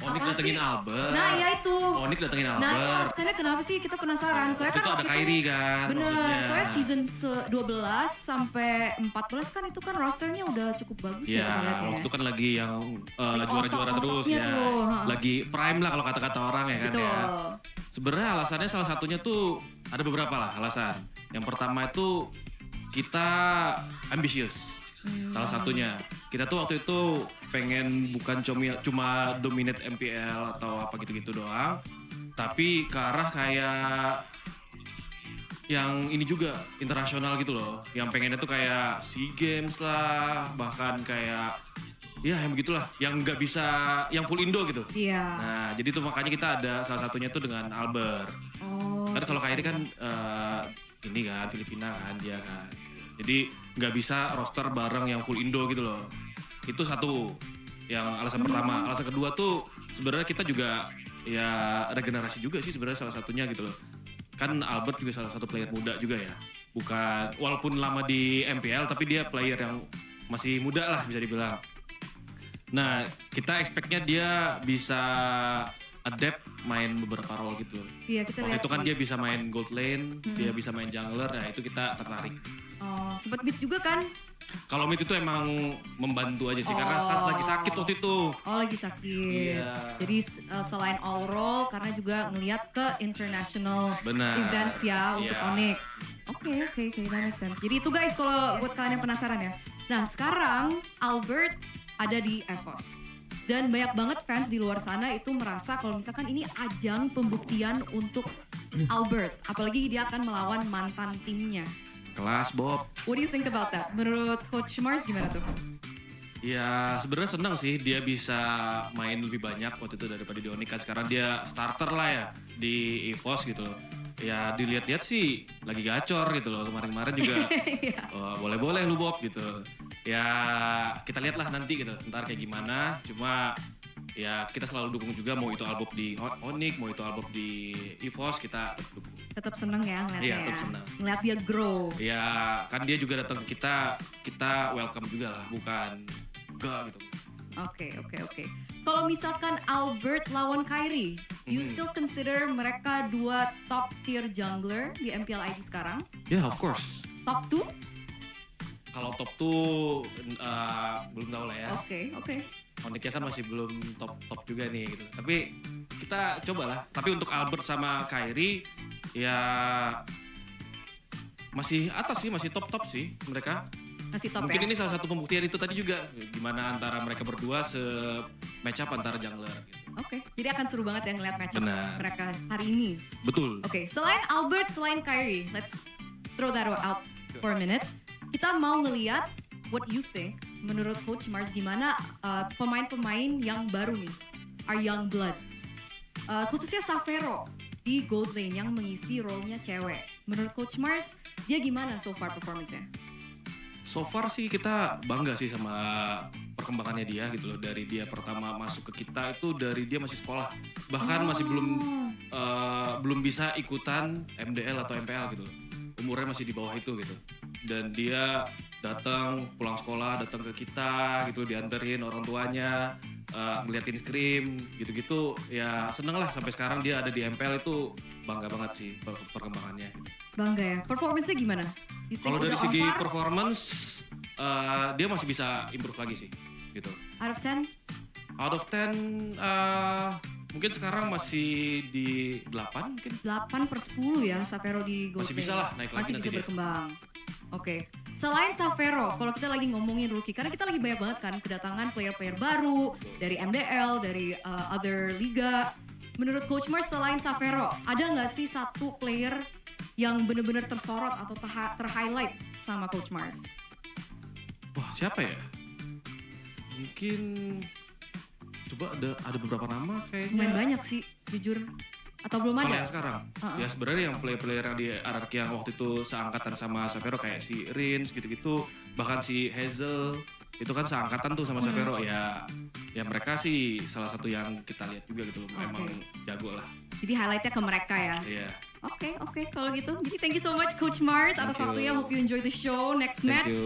ONIC datengin Albert. Nah ya itu. ONIC datengin Albert. Nah alasannya kenapa sih kita penasaran? Soalnya kan itu ada Kyrie kan. Bener, maksudnya. soalnya season 12 sampai 14 kan itu kan rosternya udah cukup bagus ya. Iya, waktu itu kan lagi yang juara-juara terus ya. tuh. Lagi prime lah kalau kata-kata orang ya kan Betul. ya. Sebenarnya alasannya salah satunya tuh ada beberapa lah alasan. Yang pertama itu kita ambisius. Salah satunya. Kita tuh waktu itu pengen bukan cuma dominate MPL atau apa gitu-gitu doang. Tapi ke arah kayak yang ini juga internasional gitu loh. Yang pengennya tuh kayak SEA Games lah. Bahkan kayak ya yang begitulah. Yang nggak bisa, yang full Indo gitu. Iya. Nah jadi tuh makanya kita ada salah satunya tuh dengan Albert. Oh. Kan kalau Kyrie kan ini kan Filipina kan dia kan. Jadi nggak bisa roster bareng yang full Indo gitu loh. Itu satu yang alasan pertama. Alasan kedua tuh sebenarnya kita juga ya regenerasi juga sih sebenarnya salah satunya gitu loh. Kan Albert juga salah satu player muda juga ya. Bukan walaupun lama di MPL tapi dia player yang masih muda lah bisa dibilang. Nah kita expect-nya dia bisa adapt main beberapa role gitu. Iya kita Waktu lihat itu kan sih. dia bisa main gold lane, dia bisa main jungler, nah itu kita tertarik. Oh, sempat beat juga kan? Kalau mid itu emang membantu aja sih karena Sas lagi sakit waktu itu. Oh lagi sakit. Iya. Jadi selain all role karena juga ngelihat ke international Benar. events ya untuk Iya. ONIC. Oke, that makes sense. Jadi itu guys kalau buat kalian yang penasaran ya. Nah sekarang Albert ada di EVOS. Dan banyak banget fans di luar sana itu merasa kalau misalkan ini ajang pembuktian untuk Albert. Apalagi dia akan melawan mantan timnya. Kelas Bob. What do you think about that? Menurut Coach Mars gimana tuh? Ya sebenarnya senang sih dia bisa main lebih banyak waktu itu daripada di ONIC kan. Sekarang dia starter lah ya di EVOS gitu loh. Ya dilihat-lihat sih lagi gacor gitu loh. Kemarin-kemarin juga oh, boleh-boleh lu Bob gitu. Ya kita lihatlah nanti gitu. Ntar kayak gimana. Cuma ya kita selalu dukung juga mau itu album di ONIC, mau itu album di EVOS kita dukung. Tetap seneng ya ngeliatnya. Iya, tetap seneng. Ngeliat dia grow. Ya kan dia juga datang ke kita welcome juga lah, bukan enggak gitu. Oke. Kalau misalkan Albert lawan Kyrie, you still consider mereka dua top tier jungler di MPL ID sekarang? Ya of course. Top 2? Kalau top tuh belum tahu lah ya. Oke. ONIC-nya kan masih belum top juga nih gitu. Tapi kita cobalah. Tapi untuk Albert sama Kyrie ya masih atas sih, masih top sih mereka. Masih top Mungkin ya? ini salah satu pembuktian itu tadi juga gimana antara mereka berdua match up antara jungler gitu. Oke, jadi akan seru banget ya ngeliat match up Benar. mereka hari ini. Betul. Oke, selain Albert, selain Kyrie, let's throw that out for a minute. Kita mau ngeliat what you think, menurut Coach Mars gimana pemain-pemain yang baru nih, our young bloods. Khususnya Savero di gold lane yang mengisi role-nya cewek. Menurut Coach Mars, dia gimana so far performance-nya? So far sih kita bangga sih sama perkembangannya dia gitu loh. Dari dia pertama masuk ke kita itu dari dia masih sekolah. Bahkan masih belum bisa ikutan MDL atau MPL gitu loh. Umurnya masih di bawah itu gitu. Dan dia datang pulang sekolah, datang ke kita gitu, dianterin orang tuanya, ngeliatin scrim gitu-gitu. Ya seneng lah sampai sekarang dia ada di MPL itu bangga banget sih perkembangannya. Bangga ya. Performance-nya gimana? You think Kalau dari udah segi on par? performance, dia masih bisa improve lagi sih, gitu. Out of 10? Out of 10, mungkin sekarang masih di 8 mungkin. 8/10 ya Savero di gold Masih lane. bisa lah naik lagi Masih nanti bisa dia. berkembang. Oke. Selain Savero, kalau kita lagi ngomongin rookie, karena kita lagi banyak banget kan kedatangan player-player baru dari MDL, dari other liga. Menurut Coach Mars selain Savero, ada nggak sih satu player yang benar-benar tersorot atau ter-highlight sama Coach Mars? Wah siapa ya? Mungkin coba ada beberapa nama kayaknya. Lumayan banyak sih, jujur. Atau belum Kalau ada? yang sekarang, ya sebenarnya yang player-player yang di RRQ yang waktu itu seangkatan sama Savero kayak si Rins gitu-gitu, bahkan si Hazel itu kan seangkatan tuh sama Savero ya mereka sih salah satu yang kita lihat juga gitu loh, memang jago lah. Jadi highlightnya ke mereka ya. Iya. Oke, kalau gitu. Jadi thank you so much Coach Mars atas waktunya. Hope you enjoy the show. Next match,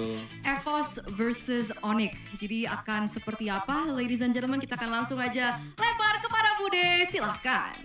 EVOS versus ONIC. Jadi akan seperti apa? Ladies and gentlemen, kita akan langsung aja lempar kepada Bude. Silahkan.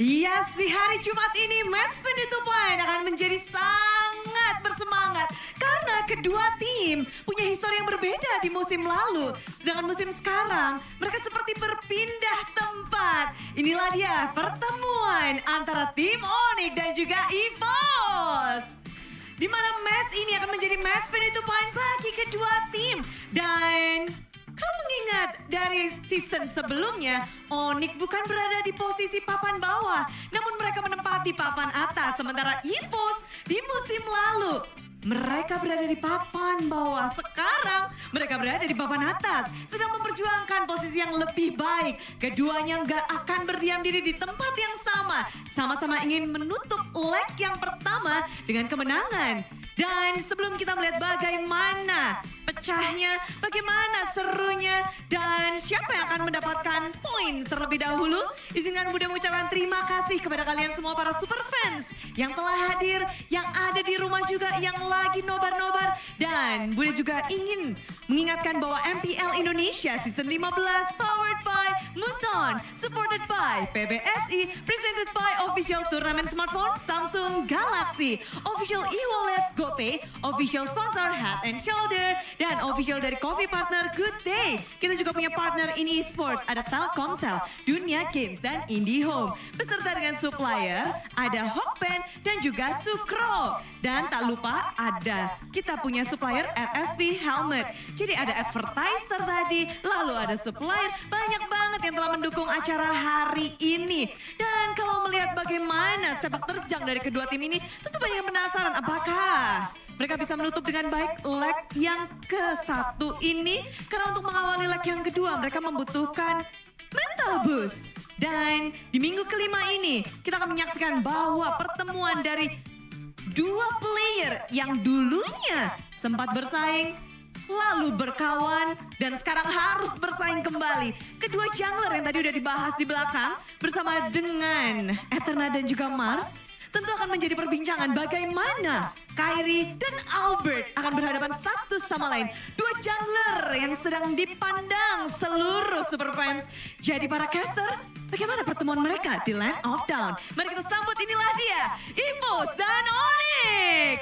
Yes, di hari Jumat ini match penutupan akan menjadi sangat bersemangat karena kedua tim punya histori yang berbeda di musim lalu. Sedangkan musim sekarang mereka seperti berpindah tempat. Inilah dia pertemuan antara tim ONIC dan juga EVOS. Di mana match ini akan menjadi match penutupan bagi kedua tim. Dan kalau mengingat dari season sebelumnya, ONIC bukan berada di posisi papan bawah, namun mereka menempati papan atas. Sementara EVOS di musim lalu, mereka berada di papan bawah. Sekarang mereka berada di papan atas, sedang memperjuangkan posisi yang lebih baik. Keduanya nggak akan berdiam diri di tempat yang sama. Sama-sama ingin menutup leg yang pertama dengan kemenangan. Dan sebelum kita melihat bagaimana pecahnya, bagaimana serunya, dan siapa yang akan mendapatkan poin terlebih dahulu, izinkan Bude mengucapkan terima kasih kepada kalian semua para super fans yang telah hadir, yang ada di rumah juga, yang lagi nobar-nobar. Dan Bude juga ingin mengingatkan bahwa MPL Indonesia Season 15 powered by Muton, supported by PBSI, presented by official turnamen smartphone Samsung Galaxy, official e-wallet GoPay, official sponsor Head and Shoulder, dan official dari coffee partner Good Day. Kita juga punya partner in esports, ada Telkomsel, Dunia Games, dan IndiHome. Beserta dengan supplier, ada Hokpen dan juga Sukro. Dan tak lupa ada kita punya supplier RSV Helmet. Jadi ada advertiser tadi, lalu ada supplier, banyak banget yang telah mendukung acara hari ini. Dan kalau melihat bagaimana sepak terjang dari kedua tim ini, tentu banyak yang penasaran apakah mereka bisa menutup dengan baik leg yang ke-1 ini. Karena untuk mengawali leg yang kedua mereka membutuhkan mental boost. Dan di minggu kelima ini kita akan menyaksikan bahwa pertemuan dari dua player yang dulunya sempat bersaing, lalu berkawan, dan sekarang harus bersaing kembali. Kedua jungler yang tadi udah dibahas di belakang bersama dengan Eterna dan juga Mars, tentu akan menjadi perbincangan bagaimana Kyrie dan Albert akan berhadapan satu sama lain. Dua jungler yang sedang dipandang seluruh super fans. Jadi para caster, bagaimana pertemuan mereka di Land of Dawn? Mari kita sambut, inilah dia, EVOS dan ONIC.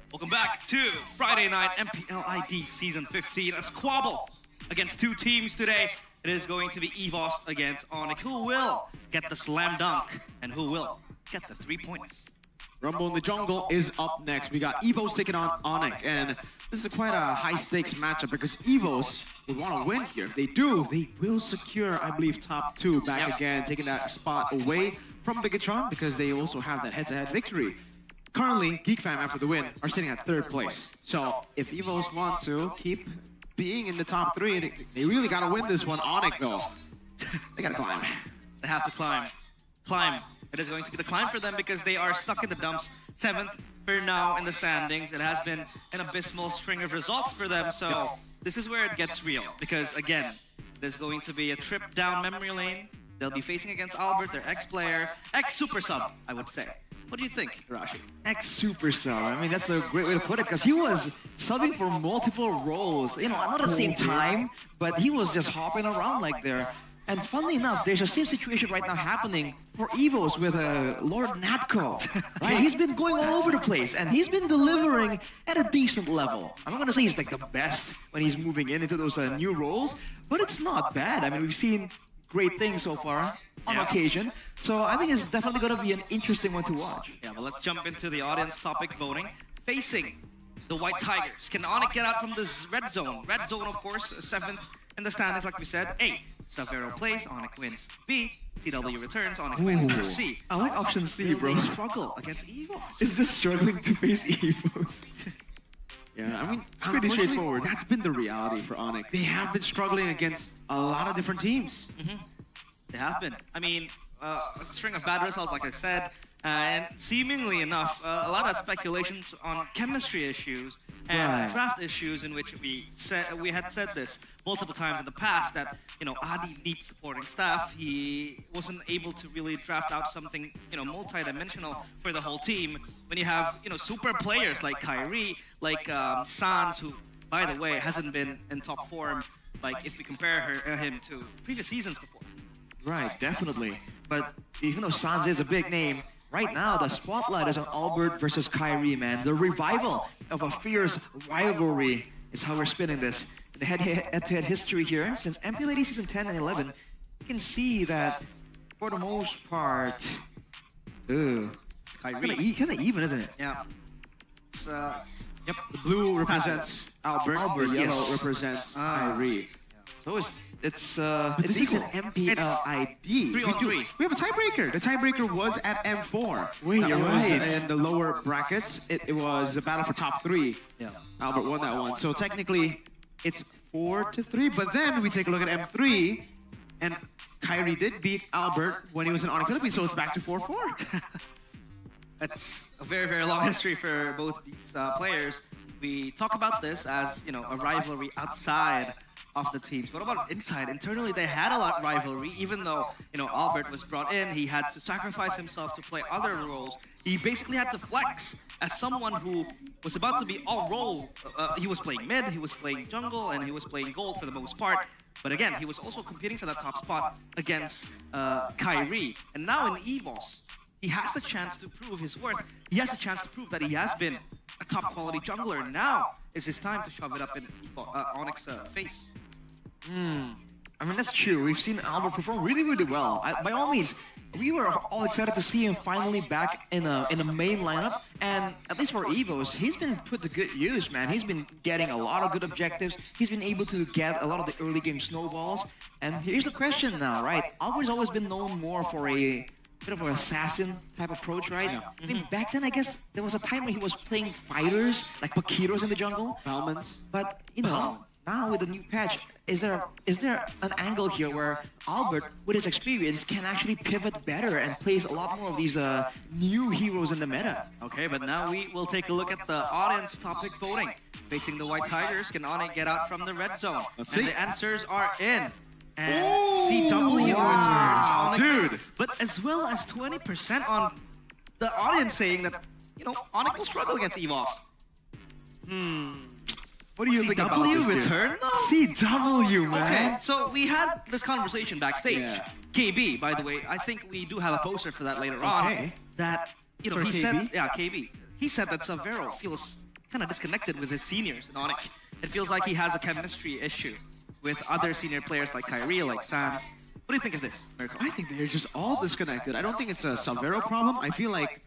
Welcome back to Friday Night MPL ID Season 15, a squabble against two teams today. It is going to be EVOS against ONIC. Who will get the slam dunk and who will get the 3 points? Rumble in the Jungle is up next. We got EVOS taking on ONIC, and this is quite a high-stakes matchup because EVOS would want to win here. If they do, they will secure, I believe, top 2 back again, taking that spot away from Bigatron because they also have that head-to-head victory. Currently, GeekFam, after the win, are sitting at 3rd place. So if EVOS want to keep being in the top 3, they really got to win this one. ONIC, though, they got to climb. They have to climb. Climb. It is going to be the climb for them because they are stuck in the dumps. 7th for now in the standings. It has been an abysmal string of results for them. So this is where it gets real because, again, there's going to be a trip down memory lane. They'll be facing against Albert, their ex-player, ex-super sub, I would say. What do you think, Rashi? Ex-super sub. I mean, that's a great way to put it because he was subbing for multiple roles. You know, not at the same time, but he was just hopping around like there. And funnily enough, there's a same situation right now happening for EVOS with Lord Natko. Right? He's been going all over the place and he's been delivering at a decent level. I'm not going to say he's like the best when he's moving into those new roles, but it's not bad. I mean, we've seen great things so far on occasion. So I think it's definitely going to be an interesting one to watch. Yeah, but let's jump into the audience topic voting. Facing the White Tigers. Can ONIC get out from this red zone? Red zone, of course, 7th in the standings, like we said. A, Savero plays, ONIC wins. B, TW returns, ONIC wins. Or C, I like option C, bro. they struggle against EVOS. It's just struggling to face EVOS. Yeah, I mean, It's pretty unfortunately, straightforward. That's been the reality for ONIC. They have been struggling against a lot of different teams. They have been. I mean, a string of bad results, like I said, and seemingly enough, a lot of speculations on chemistry issues and Right. draft issues, in which we had said this multiple times in the past that Adi needs supporting staff. He wasn't able to really draft out something multi-dimensional for the whole team. When you have super players like Kyrie, like Sans, who by the way hasn't been in top form, like if we compare him to previous seasons before. Right, definitely. But even though Sans is a big name, right now the spotlight is on Albert versus Kyrie, man. The revival of a fierce rivalry is how we're spinning this. The head-to-head history here, since MP Lady Season 10 and 11, you can see that for the most part, It's Kyrie. kind of even, isn't it? Yeah. It's, Yep, the blue represents Albert, Albert, the yellow yes. represents Kyrie. So it's This is an equal. MPLID. 3-on-3. We have a tiebreaker. The tiebreaker was at M4. Wait, That you're was right. in the lower brackets. It was a battle for top 3. Yeah. Albert won that one. So technically, it's 4-3. But then we take a look at M3, and Kyrie did beat Albert when he was in ONIC Philippines, so it's back to 4-4. That's a very, very long history for both these players. We talk about this as, a rivalry outside of the teams. What about inside? Internally, they had a lot of rivalry, even though, Albert was brought in. He had to sacrifice himself to play other roles. He basically had to flex as someone who was about to be all role. He was playing mid, he was playing jungle, and he was playing gold for the most part. But again, he was also competing for that top spot against Kyrie. And now in EVOS, he has the chance to prove his worth. He has a chance to prove that he has been a top quality jungler. Now is his time to shove it up in ONIC's face. I mean, that's true. We've seen Albert perform really, really well. By all means, we were all excited to see him finally back in the main lineup. And at least for EVOS, he's been put to good use, man. He's been getting a lot of good objectives. He's been able to get a lot of the early game snowballs. And here's the question now, right? Albert's always been known more for a bit of an assassin type approach, right? I mean, back then, I guess there was a time when he was playing fighters, like Paquitos in the jungle. Balmans. But, now with the new patch, is there an angle here where Albert, with his experience, can actually pivot better and plays a lot more of these new heroes in the meta? Okay, but now we will take a look at the audience topic voting. Facing the White Tigers, can ONIC get out from the red zone? Let's and see. the answers are in. And CW returns. ONIC is- But as well as 20% on the audience saying that, ONIC will struggle against EVOS. What do you think about this, dude? return though? CW, man. Okay, so we had this conversation backstage. Yeah. KB, by the way, I think we do have a poster for that later on. Okay. That, Sorry, he KB? said, yeah, KB. He said that Savero feels kind of disconnected with his seniors in ONIC. It feels like he has a chemistry issue with other senior players like Kyrie, like Sans. What do you think of this, Mirko? I think they're just all disconnected. I don't think it's a Savero problem. I feel like...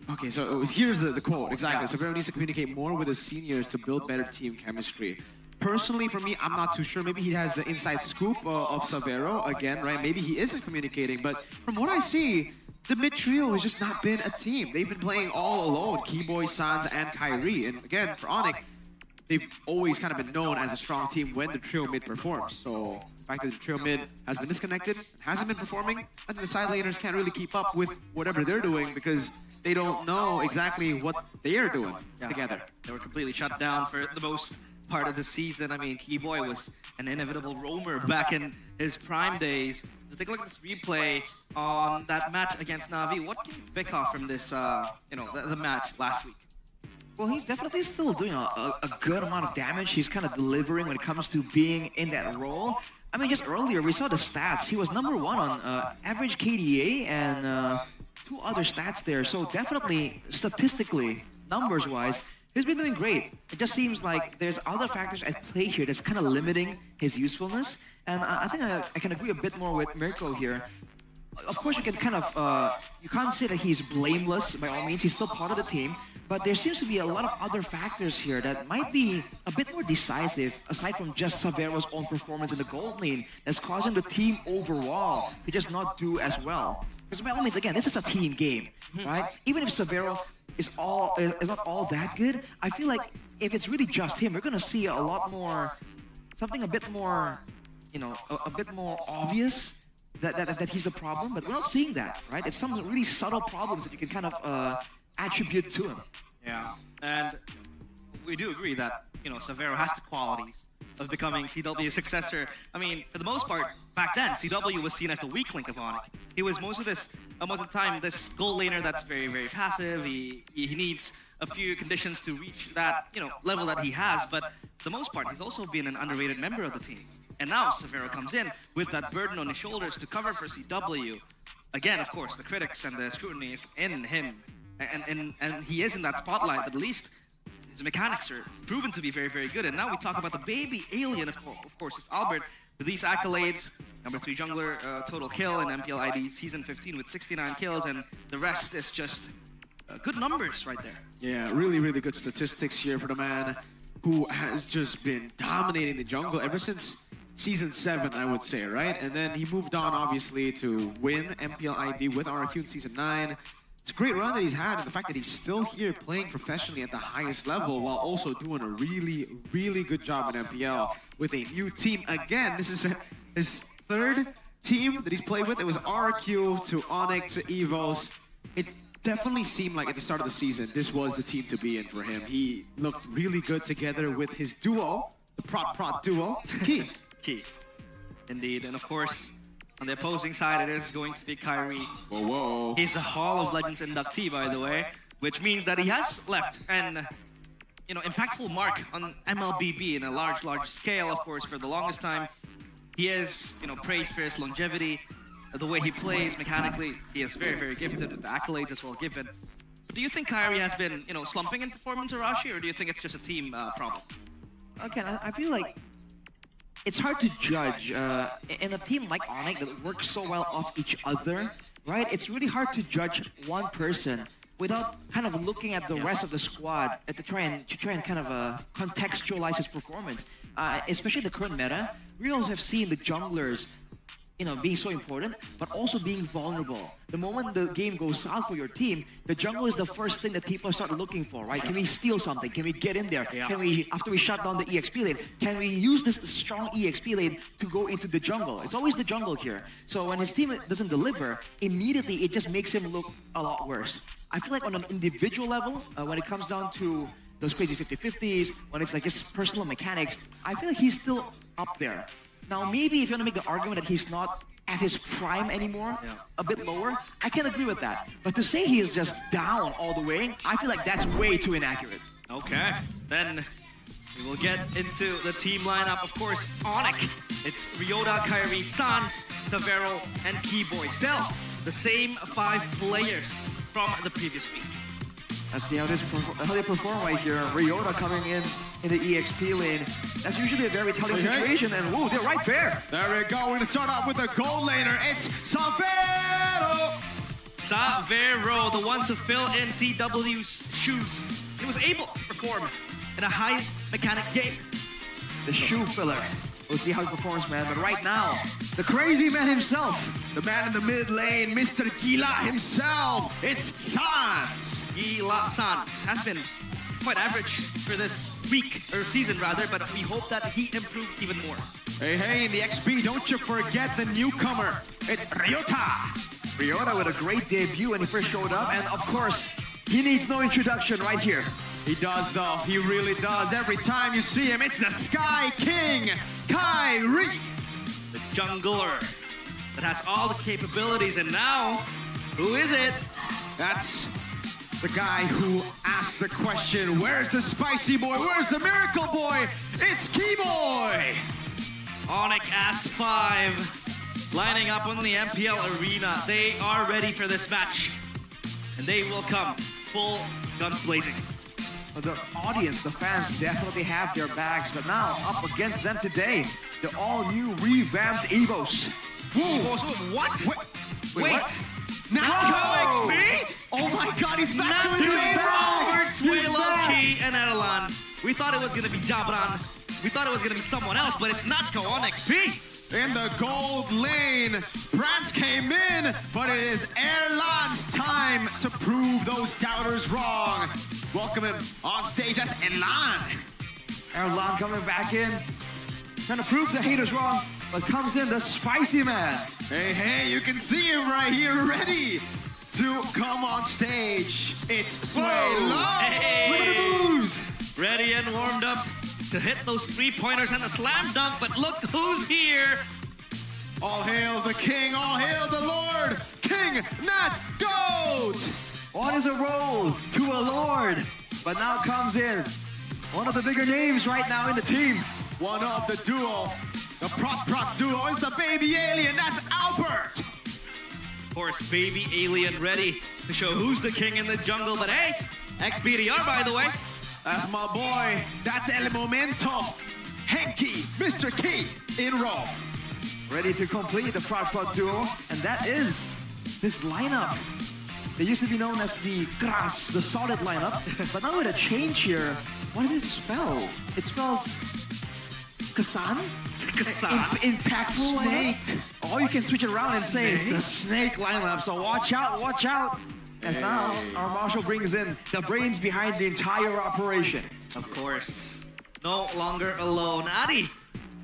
Okay, so here's the quote, exactly. Savero needs to communicate more with his seniors to build better team chemistry. Personally, for me, I'm not too sure. Maybe he has the inside scoop of Savero again, right? Maybe he isn't communicating, but from what I see, the mid trio has just not been a team. They've been playing all alone, Keyboy, Sans, and Kyrie. And again, for ONIC, they've always kind of been known as a strong team when the trio mid performs. So the fact that the trio mid has been disconnected, hasn't been performing, and the side laners can't really keep up with whatever they're doing because they don't know exactly what they are doing together. They were completely shut down for the most part of the season. I mean, Keyboy was an inevitable roamer back in his prime days. So take a look at this replay on that match against Na'Vi. What can you pick off from this, the match last week? Well, he's definitely still doing a good amount of damage. He's kind of delivering when it comes to being in that role. I mean, just earlier, we saw the stats. He was #1 on average KDA and 2 other stats there. So definitely, statistically, numbers-wise, he's been doing great. It just seems like there's other factors at play here that's kind of limiting his usefulness. And I think I can agree a bit more with Mirko here. Of course, you can kind of, you can't say that he's blameless by all means. He's still part of the team. But there seems to be a lot of other factors here that might be a bit more decisive, aside from just Savero's own performance in the gold lane, that's causing the team overall to just not do as well. Because by all means, again, this is a team game, right? Even if Savero is not all that good, I feel like if it's really just him, we're gonna see a lot more, something a bit more, a bit more obvious that he's a problem, but we're not seeing that, right? It's some really subtle problems that you can kind of attribute to him. Yeah, and we do agree that, you know, Severo has the qualities of becoming CW's successor. I mean, for the most part, back then, CW was seen as the weak link of ONIC. He was most of the time this gold laner that's very, very passive. He needs a few conditions to reach that, you know, level that he has, but for the most part, he's also been an underrated member of the team. And now Severo comes in with that burden on his shoulders to cover for CW. Again, of course, the critics and the scrutiny is in him, and he is in that spotlight, but at least his mechanics are proven to be very, very good. And now we talk about the baby alien, of course, it's Albert. With these accolades, number 3 jungler, total kill in MPL ID Season 15 with 69 kills, and the rest is just good numbers right there. Yeah, really, really good statistics here for the man who has just been dominating the jungle ever since Season 7, I would say, right? And then he moved on, obviously, to win MPL ID with RQ in Season 9. It's a great run that he's had, and the fact that he's still here playing professionally at the highest level while also doing a really, really good job in MPL with a new team. Again, this is his 3rd team that he's played with. It was RQ to ONIC to EVOS. It definitely seemed like at the start of the season, this was the team to be in for him. He looked really good together with his duo, the Prot duo, Key. Key. Indeed, and of course, on the opposing side, it is going to be Kyrie. Whoa, whoa. He's a Hall of Legends inductee, by the way, which means that he has left an, you know, impactful mark on MLBB in a large scale, of course, for the longest time. He is, you know, praised for his longevity, the way he plays mechanically. He is very, very gifted, the accolades as well given. But do you think Kyrie has been, you know, slumping in performance, Arashi, or do you think it's just a team problem? Again, I feel like it's hard to judge in a team like ONIC that works so well off each other, right? It's really hard to judge one person without kind of looking at the rest of the squad to try and kind of contextualize his performance. Especially the current meta, we also have seen the junglers, you know, being so important, but also being vulnerable. The moment the game goes south for your team, the jungle is the first thing that people start looking for, right? Can we steal something? Can we get in there? Can we, after we shut down the EXP lane, can we use this strong EXP lane to go into the jungle? It's always the jungle here. So when his team doesn't deliver, immediately it just makes him look a lot worse. I feel like on an individual level, when it comes down to those crazy 50-50s, when it's like just personal mechanics, I feel like he's still up there. Now, maybe if you want to make the argument that he's not at his prime anymore, a bit lower, I can agree with that. But to say he is just down all the way, I feel like that's way too inaccurate. Okay, then we will get into the team lineup. Of course, ONIC. It's Ryota, Kyrie, Sans, Severo, and Keyboy. Still, the same 5 players from the previous week. Let's see how they perform right here. Ryota coming in the EXP lane. That's usually a very telling situation, and whoa, they're right there. There we go. We're gonna start off with the gold laner. It's Severo. Severo, the one to fill in CW's shoes. He was able to perform in a high mechanic game. The shoe filler. We'll see how he performs, man. But right now, the crazy man himself, the man in the mid lane, Mr. Gila himself. It's Sans. Gila Sans has been quite average for this week, or season rather, but we hope that he improves even more. Hey, in the XP, don't you forget the newcomer. It's Ryota. Ryota with a great debut when he first showed up, and of course, he needs no introduction right here. He does though, he really does. Every time you see him, it's the Sky King, Kyrie. The jungler that has all the capabilities, and now, who is it? That's the guy who asked the question, where's the spicy boy? Where's the miracle boy? It's Keyboy! ONIC As 5 lining up on the MPL arena. They are ready for this match. And they will come full guns blazing. The audience, the fans definitely have their bags, but now up against them today, the all-new revamped EVOS. EVOS, what? Wait. What? Now XP? Oh my god, he's back to his Roberts, Waylo, Key, and Edelan. We thought it was gonna be Jabran. We thought it was gonna be someone else, but it's not ONIC XP. In the gold lane, Brands came in, but it is Erlan's time to prove those doubters wrong. Welcome him on stage as Erlan. Erlan coming back in, trying to prove the haters wrong. But comes in the spicy man. Hey, you can see him right here, ready to come on stage. It's Sway Long. Hey. Look at the moves. Ready and warmed up to hit those 3-pointers and a slam dunk, but look who's here. All hail the king, all hail the lord, King Nat Goat. On is a roll to a lord. But now comes in one of the bigger names right now in the team. One of the duo, the Proc duo is the baby alien, that's Albert. Of course, baby alien ready to show who's the king in the jungle, but hey, XBDR by the way. That's my boy, that's El Momento, Henky, Mr. Key in Rome. Ready to complete the Proc duo. And that is this lineup. They used to be known as the Gras, the solid lineup. But now with a change here, what does it spell? It spells Kasan? Impactful Snake. Or you can switch it around and say it's Snake? the snake lineup. So watch out, watch out. As now our Marshal brings in the brains behind the entire operation. Of course, no longer alone. Adi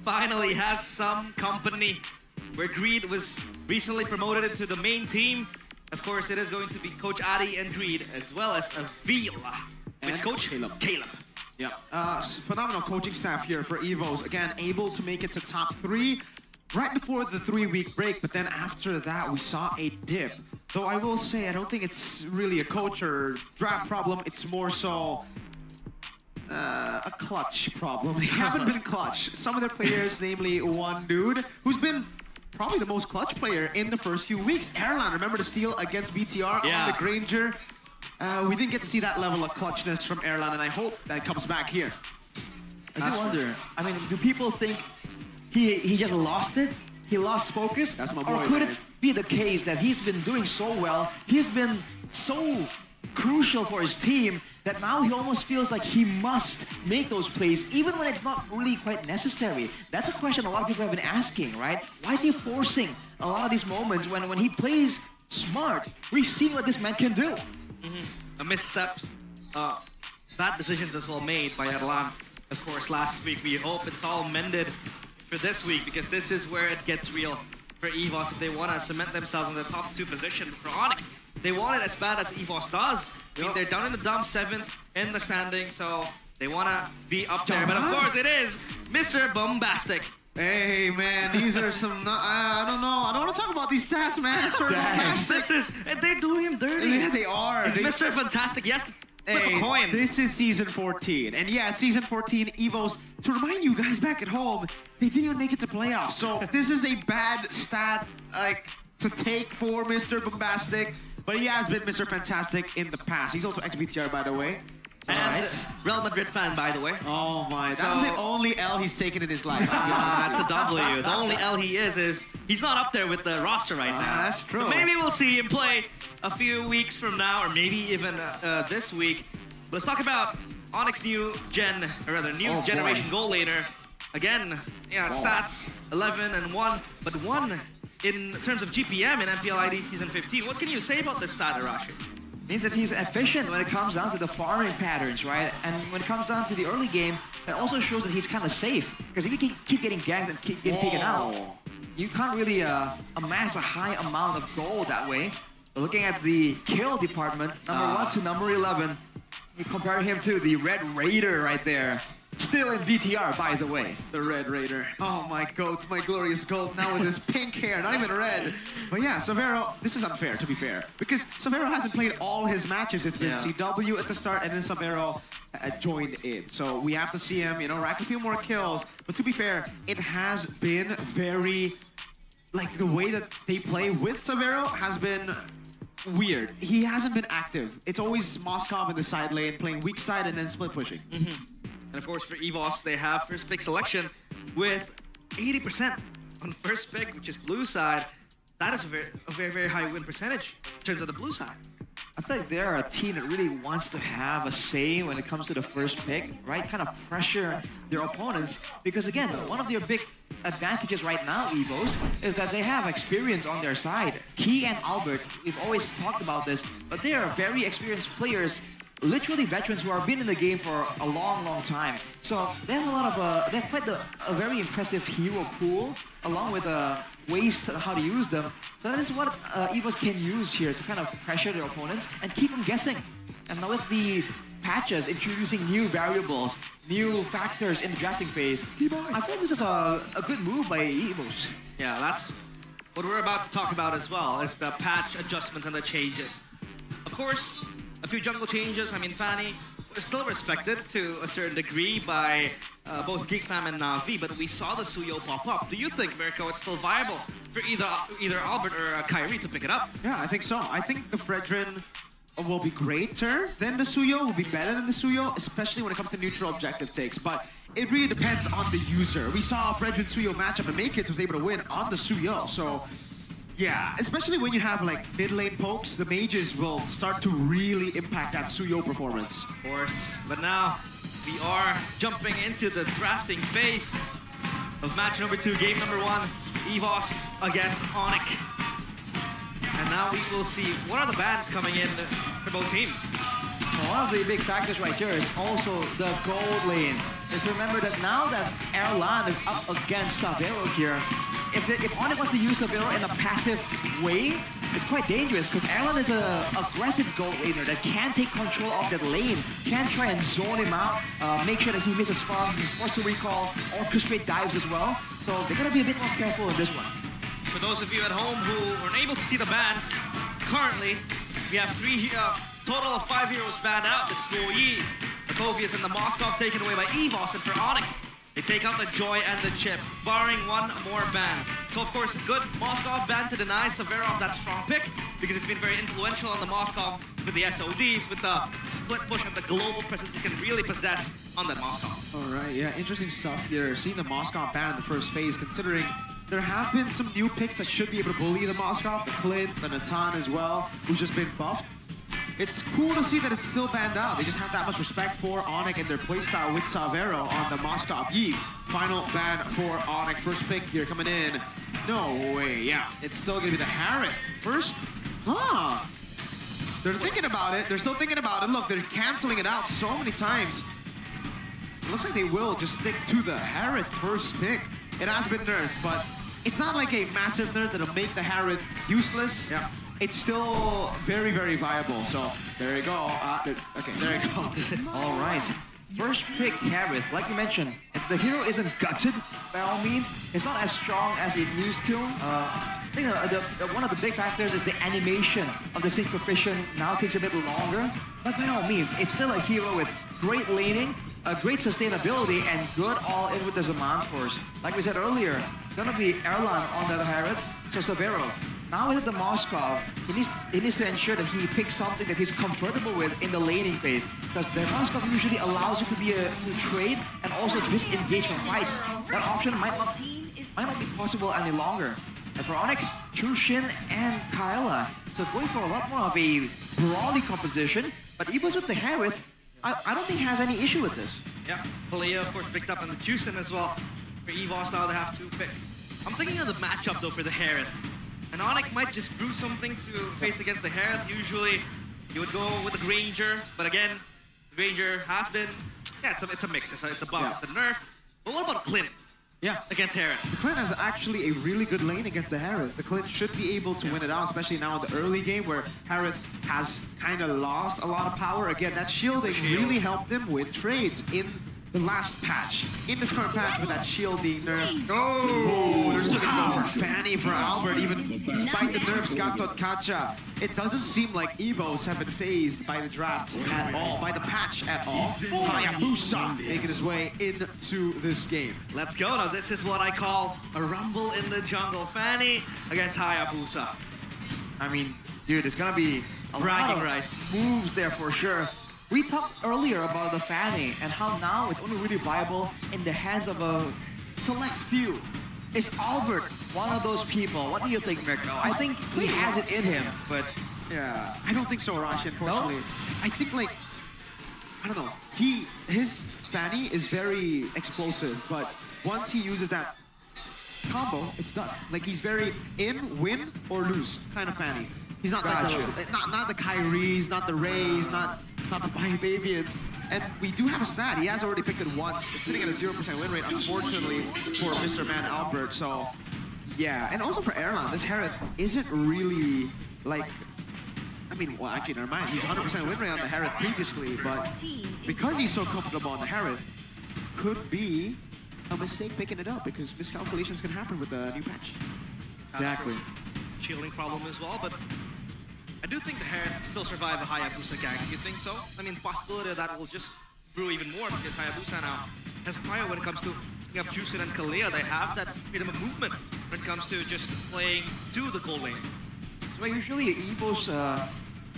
finally has some company where Greed was recently promoted into the main team. Of course, it is going to be Coach Adi and Greed, as well as Avila. Which And coach? Caleb. Caleb. Yeah, phenomenal coaching staff here for EVOS. Again, able to make it to top 3 right before the 3-week break, but then after that, we saw a dip. Though I will say, I don't think it's really a coach or draft problem. It's more so a clutch problem. They haven't been clutch. Some of their players, namely one dude, who's been probably the most clutch player in the first few weeks. Erlan, remember the steal against BTR Yeah. on the Granger? We didn't get to see that level of clutchness from Erlan, and I hope that comes back here. I do wonder, I mean, do people think he just lost it? He lost focus? That's my Or boy, could man. it be the case that he's been doing so well, he's been so crucial for his team that now he almost feels like he must make those plays even when it's not really quite necessary? That's a question a lot of people have been asking, right? Why is he forcing a lot of these moments when he plays smart? We've seen what this man can do. Missteps, bad decisions as well made by Erlan. Of course, last week. We hope it's all mended for this week, because this is where it gets real for EVOS if they want to cement themselves in the top 2 position. For ONIC, they want it as bad as EVOS does. I mean, they're down in the dump 7th in the standing, so they want to be up there. But of course, it is Mr. Bombastic. Hey, man, these are some... I don't know. I don't want to talk about these stats, man. It's sort of This is, they're doing him dirty. Yeah, they are. It's They- Mr. Fantastic. Yes, flip a coin. This is season 14. And yeah, season 14, EVOS, to remind you guys back at home, they didn't even make it to playoffs. So this is a bad stat, like, to take for Mr. Bombastic. But he has been Mr. Fantastic in the past. He's also ex-BTR, by the way. And Real Madrid fan, by the way. Oh my, that's So- the only L he's taken in his life. That's a W. The only L he is he's not up there with the roster right now. That's true. So maybe we'll see him play a few weeks from now, or maybe even this week. But let's talk about ONIC's new generation goal laner. Again, yeah, stats 11 and 1, but 1 in terms of GPM in MPLID season 15. What can you say about this stat, Arashi? Means that he's efficient when it comes down to the farming patterns, right? And when it comes down to the early game, that also shows that he's kind of safe. Because if you keep getting ganked and keep getting taken out, you can't really amass a high amount of gold that way. But looking at the kill department, number 1 to number 11, you compare him to the Red Raider right there. Still in BTR, by the way. The Red Raider. Oh my goat, my glorious goat, now with his pink hair, not even red. But yeah, Savero, this is unfair, to be fair. Because Savero hasn't played all his matches. It's been CW at the start, and then Savero joined in. So we have to see him, you know, rack a few more kills. But to be fair, it has been very... Like, the way that they play with Savero has been weird. He hasn't been active. It's always Moskov in the side lane, playing weak side and then split pushing. And of course, for EVOS, they have first pick selection with 80% on first pick, which is blue side. That is a very high win percentage in terms of the blue side. I feel like they're a team that really wants to have a say when it comes to the first pick, right? Kind of pressure their opponents. Because again, one of their big advantages right now, EVOS, is that they have experience on their side. Key and Albert, we've always talked about this, but they are very experienced players literally veterans who have been in the game for a long, long time. So they have a lot of, they have quite a very impressive hero pool, along with ways to how to use them. So that is what EVOS can use here to kind of pressure their opponents and keep them guessing. And now with the patches introducing new variables, new factors in the drafting phase, I think this is a good move by EVOS. Yeah, that's what we're about to talk about as well, is the patch adjustments and the changes. Of course, a few jungle changes. I mean, Fanny was still respected to a certain degree by both GeekFam and Na'Vi, but we saw the Suyo pop up. Do you think, Mirko, it's still viable for either Albert or Kyrie to pick it up? Yeah, I think so. I think the Fredrin will be greater than the Suyo, will be better than the Suyo, especially when it comes to neutral objective takes. But it really depends on the user. We saw a Fredrin Suyo matchup and Make It was able to win on the Suyo. So yeah, especially when you have like mid lane pokes, the mages will start to really impact that Suyo performance. Of course. But now we are jumping into the drafting phase of match number 2, game number 1, EVOS against ONIC. And now we will see what are the bans coming in for both teams. One of the big factors right here is also the gold lane. Let's remember that now that Erlan is up against Savero here, if ONIC wants to use Savero in a passive way, it's quite dangerous because Erlan is an aggressive gold laner that can take control of that lane, can try and zone him out, make sure that he misses farm, he's forced to recall, orchestrate dives as well. So they're going to be a bit more careful in this one. For those of you at home who weren't able to see the bans, currently we have total of 5 heroes banned out. It's Yi, the Phoveus, and the Moskov taken away by EVOS, and for ONIC, they take out the Joy and the Chip, barring one more ban. So of course, good Moskov ban to deny Savero of that strong pick, because it's been very influential on the Moskov with the SODs, with the split push and the global presence he can really possess on that Moskov. Alright, yeah, interesting stuff here. Seeing the Moskov ban in the first phase, considering there have been some new picks that should be able to bully the Moskov, the Clint, the Natan as well, who's just been buffed. It's cool to see that it's still banned out. They just have that much respect for ONIC and their playstyle with Savero on the Moskov. Yi, final ban for ONIC. First pick here coming in. No way, yeah. It's still gonna be the Harith. First, they're thinking about it. They're still thinking about it. Look, they're canceling it out so many times. It looks like they will just stick to the Harith first pick. It has been nerfed, but it's not like a massive nerf that'll make the Harith useless. Yeah. It's still very, very viable. So there you go. Okay, there you go. All right. First pick, Harith. Like you mentioned, if the hero isn't gutted, by all means, it's not as strong as it used to. I think one of the big factors is the animation of the sync proficient now takes a bit longer. But by all means, it's still a hero with great laning, a great sustainability, and good all-in with the Zaman Force. Like we said earlier, it's gonna be Erlan on the Harith, so Savero. Now with the Moskov, he needs to ensure that he picks something that he's comfortable with in the laning phase, because the Moskov usually allows you to trade and also disengage from fights. That option might not be possible any longer. And for ONIC, Chushin and Kyla, so going for a lot more of a brawly composition, but EVOS with the Harith, I don't think has any issue with this. Yeah, Talia, of course, picked up on the Juicin as well. For EVOS now, they have 2 picks. I'm thinking of the matchup, though, for the Harith. And ONIC might just brew something to face against the Harith. Usually, you would go with the Granger, but again, the Granger has been... Yeah, it's a mix. It's a buff, Yeah. it's a nerf. But what about Clint Yeah. against Harith? The Clint has actually a really good lane against the Harith. The Clint should be able to win it out, especially now in the early game where Harith has kind of lost a lot of power. Again, that shielding really helped him win trades in the last patch. In this current patch with that shield being nerfed. Oh, there's a power Fanny for Albert, even despite the nerfs got on Kacha. It doesn't seem like EVOS have been phased by the drafts at all, by the patch at all. Hayabusa making his way into this game. Let's go now. This is what I call a rumble in the jungle. Fanny against Hayabusa. I mean, dude, it's gonna be a Bragging lot of rights. moves there for sure. We talked earlier about the Fanny and how now it's only really viable in the hands of a select few. Is Albert one of those people? What do you think, Mirko? I think he has it in him, but Yeah, I don't think so, Rashi, unfortunately. I think, like, I don't know. His Fanny is very explosive, but once he uses that combo, it's done. Like, he's very win or lose kind of Fanny. He's not like Gotcha. not the Kyries, not the Rays, not not the 5 Avians. And we do have a stat. He has already picked it once. It's sitting at a 0% win rate, unfortunately, for Mr. Man Albert. So, yeah. And also for Erlan, this Harith isn't really like... I mean, well, actually, never mind. He's 100% win rate on the Harith previously, but because he's so comfortable on the Harith, could be a mistake picking it up because miscalculations can happen with the new patch. Exactly. Shielding problem as well, but I do think the Harith can still survive a Hayabusa gang. Do you think so? I mean, the possibility of that will just brew even more because Hayabusa now has prior when it comes to picking up Juicin and Kalia. They have that freedom of movement when it comes to just playing to the gold lane. So usually EVOS,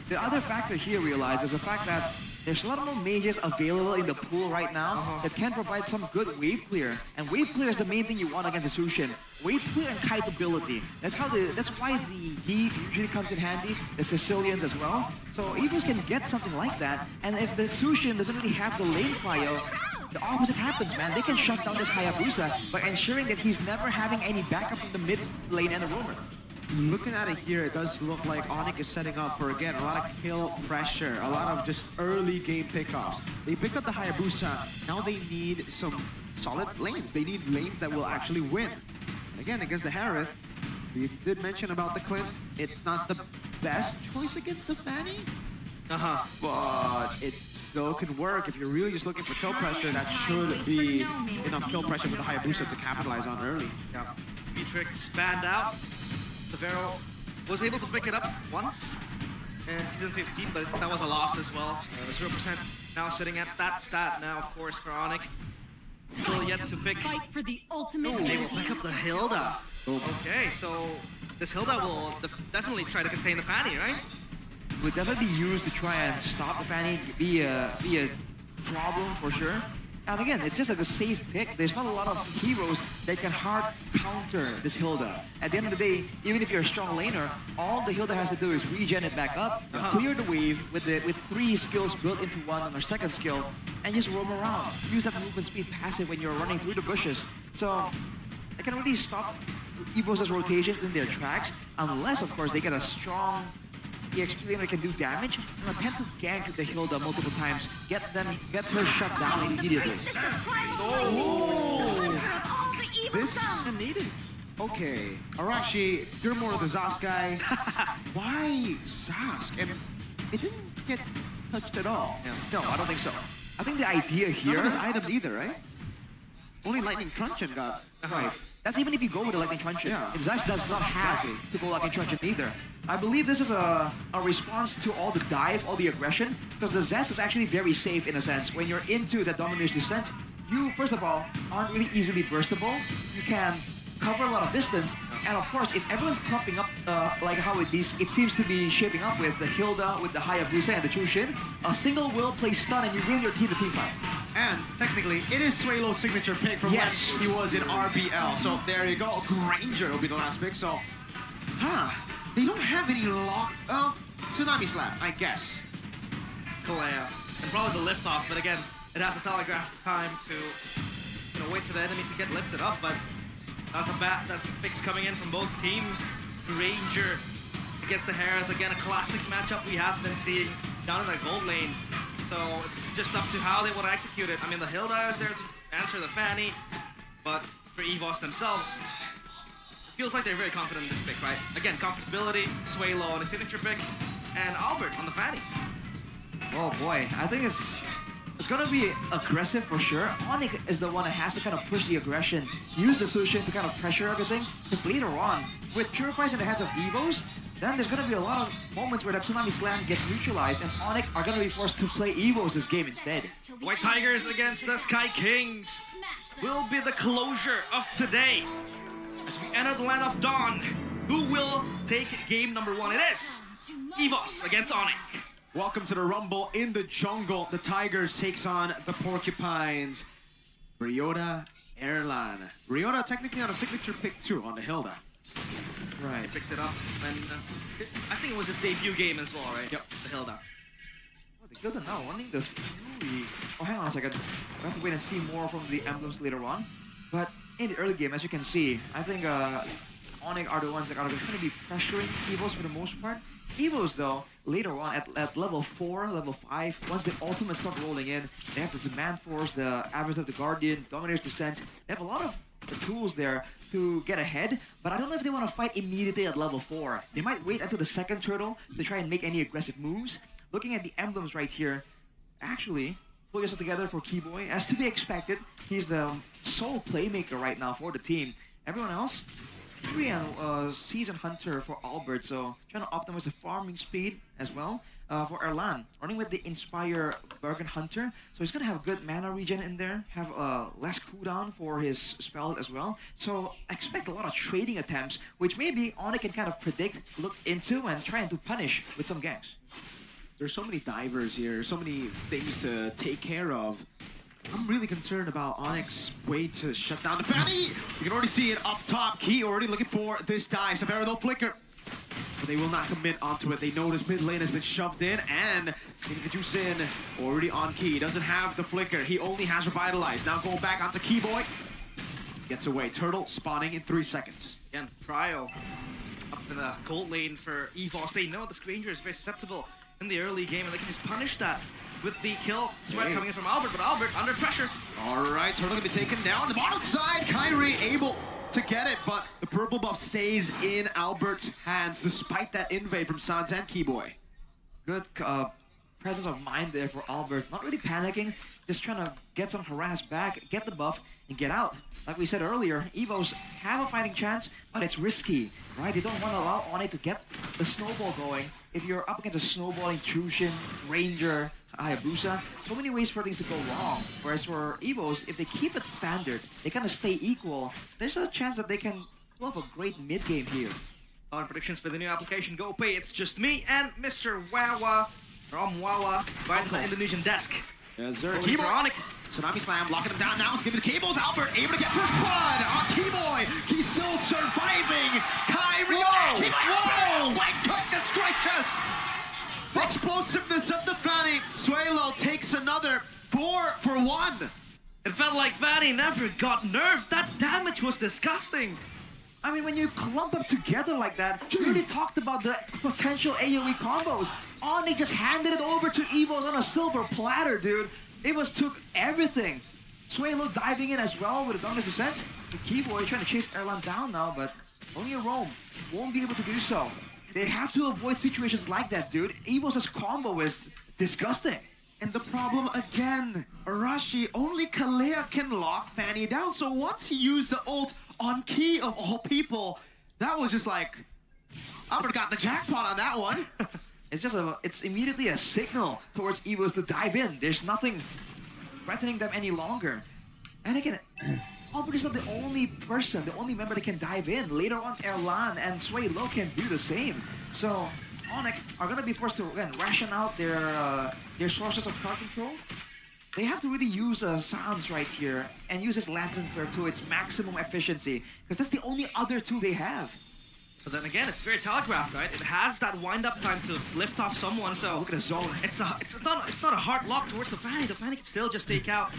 the other factor here realized is the fact that there's a lot more mages available in the pool right now that can provide some good wave clear. And wave clear is the main thing you want against a Sushin. Wave clear and kite ability. That's why the Heat usually comes in handy, the Sicilians as well. So EVOS can get something like that. And if the Sushin doesn't really have the lane cryo, the opposite happens, man. They can shut down this Hayabusa by ensuring that he's never having any backup from the mid lane and the roamer. Looking at it here, it does look like ONIC is setting up for, again, a lot of kill pressure, a lot of just early game pickoffs. They picked up the Hayabusa, now they need some solid lanes. They need lanes that will actually win. And again, against the Harith, we did mention about the Clint. It's not the best choice against the Fanny, but it still can work. If you're really just looking for kill pressure, that should be enough kill pressure for the Hayabusa to capitalize on early. Yeah. Beatrix banned out. Severo was able to pick it up once in season 15, but that was a loss as well. 0% now sitting at that stat now, of course, for ONIC. Still yet to pick. Fight for the ultimate Oh, they will pick up the Hilda. Okay, so this Hilda will definitely try to contain the Fanny, right? Would definitely be used to try and stop the Fanny, be a problem for sure. And again, it's just like a safe pick. There's not a lot of heroes that can hard counter this Hilda. At the end of the day, even if you're a strong laner, all the Hilda has to do is regen it back up, clear the wave with 3 skills built into one on her second skill, and just roam around. Use that movement speed passive when you're running through the bushes. So it can really stop EVOS' rotations in their tracks, unless of course they get a strong EXP laner can do damage and attempt to gank the Hilda multiple times, get her shut down immediately. This needed. Okay, Arashi, you're more of the Zask guy. Why Zask? And it didn't get touched at all. Yeah. No, I don't think so. I think the idea None here of his items either, right? Only Lightning Truncheon got. right. That's even if you go with the Lightning Truncheon. Yeah. Zest does not have to go Lightning Truncheon either. I believe this is a response to all the dive, all the aggression, because the Zest is actually very safe in a sense. When you're into the Domineer's Descent, you, first of all, aren't really easily burstable. You can cover a lot of distance, and of course, if everyone's clumping up like how it seems to be shaping up with the Hilda, with the Hayabusa, and the Chushin, a single will play stun and you win your team-to-team fight. And technically, it is Suelo's signature pick from Yes. when he was in RBL. So there you go. Granger will be the last pick. So, they don't have any lock. Tsunami Slap, I guess. Kalea. And probably the lift off, but again, it has a telegraph time to wait for the enemy to get lifted up, but that's the picks coming in from both teams. Ranger against the Harith, again a classic matchup we have been seeing down in the gold lane. So it's just up to how they want to execute it. I mean, the Hilda is there to answer the Fanny, but for EVOS themselves, it feels like they're very confident in this pick, right? Again, comfortability, Suelo on his signature pick, and Albert on the Fanny. Oh boy, I think it's gonna be aggressive for sure. ONIC is the one that has to kind of push the aggression, use the Sushin to kind of pressure everything, because later on, with Purifiers in the hands of EVOS, then there's gonna be a lot of moments where that Tsunami Slam gets neutralized, and ONIC are gonna be forced to play EVOS' game instead. White Tigers against the Sky Kings will be the closure of today. As we enter the land of Dawn, who will take game number 1? It is EVOS against ONIC. Welcome to the Rumble in the jungle. The Tigers takes on the Porcupines. Ryota, Erlan. Ryota technically on a signature pick too on the Hilda. Right. Picked it up, and I think it was his debut game as well, right? Yep. The Hilda. Oh, the Hilda now running the Fury. Oh, hang on a second. We have to wait and see more from the emblems later on. But in the early game, as you can see, I think ONIC are the ones that are going to be pressuring EVOS for the most part. EVOS, though, later on at level 4, level 5, once the ultimates start rolling in, they have the Zaman Force, the Average of the Guardian, Dominator's Descent. They have a lot of the tools there to get ahead, but I don't know if they want to fight immediately at level 4. They might wait until the second turtle to try and make any aggressive moves. Looking at the emblems right here, actually, pull yourself together for Keyboy. As to be expected, he's the sole playmaker right now for the team. Everyone else, free and Season Hunter for Albert, so trying to optimize the farming speed as well. For Erlan, running with the Inspire Bergen Hunter, so he's gonna have good mana regen in there, have less cooldown for his spell as well. So expect a lot of trading attempts, which maybe ONIC can kind of predict, look into, and try and to punish with some ganks. There's so many divers here, so many things to take care of. I'm really concerned about ONIC's way to shut down the Fanny. You can already see it up top. Key already looking for this dive. Severo, they'll flicker. But they will not commit onto it. They know this mid lane has been shoved in, and Juicin already on Key. Doesn't have the flicker. He only has Revitalize. Now going back onto Keyboy. Gets away. Turtle spawning in 3 seconds. Again, Prio up in the gold lane for EVOS. They know the Stranger is very susceptible in the early game, and they can just punish that with the kill threat coming in from Albert, but Albert under pressure. All right, Turtle gonna be taken down. The bottom side, Kyrie able to get it, but the purple buff stays in Albert's hands despite that invade from Sans and Keyboy. Good presence of mind there for Albert. Not really panicking, just trying to get some harass back, get the buff, and get out. Like we said earlier, EVOS have a fighting chance, but it's risky, right? They don't want to allow ONIC to get the snowball going. If you're up against a snowballing Trushin, Ranger, Hayabusa, so many ways for things to go wrong. Whereas for EVOS, if they keep it standard, they kind of stay equal, there's a chance that they can pull off a great mid-game here. On predictions for the new application, Go Pay, it's just me and Mr. Wawa from Wawa right on the Indonesian desk. Yes, sir. Rolling for Keyboy. ONIC. Tsunami Slam, locking him down now. He's giving the cables. Albert able to get first blood on Keyboy. He's still surviving. Kyrie. Whoa! My goodness gracious! The explosiveness of the Fanny. Suelo takes another 4 for 1. It felt like Fanny never got nerfed. That damage was disgusting. I mean, when you clump up together like that, you already talked about the potential AoE combos. ONIC just handed it over to EVOS on a silver platter, dude. EVOS took everything. Suelo diving in as well with a Dominus Descent. The Keyboy trying to chase Erlan down now, but only a roam won't be able to do so. They have to avoid situations like that, dude. EVOS' combo is disgusting. And the problem again, Arashi, only Kalea can lock Fanny down. So once he used the ult on Key of all people, that was just like, Albert got the jackpot on that one. It's immediately a signal towards EVOS to dive in. There's nothing threatening them any longer. And again, Albert is not the only person, the only member that can dive in. Later on, Erlan and Suelo can do the same. So ONIC are gonna be forced to again ration out their sources of card control. They have to really use sounds right here and use this Lantern Flare to its maximum efficiency, because that's the only other tool they have. So then again, it's very telegraphed, right? It has that wind-up time to lift off someone. So Look at the zone. it's not a hard lock towards the Fanny. The Fanny can still just take out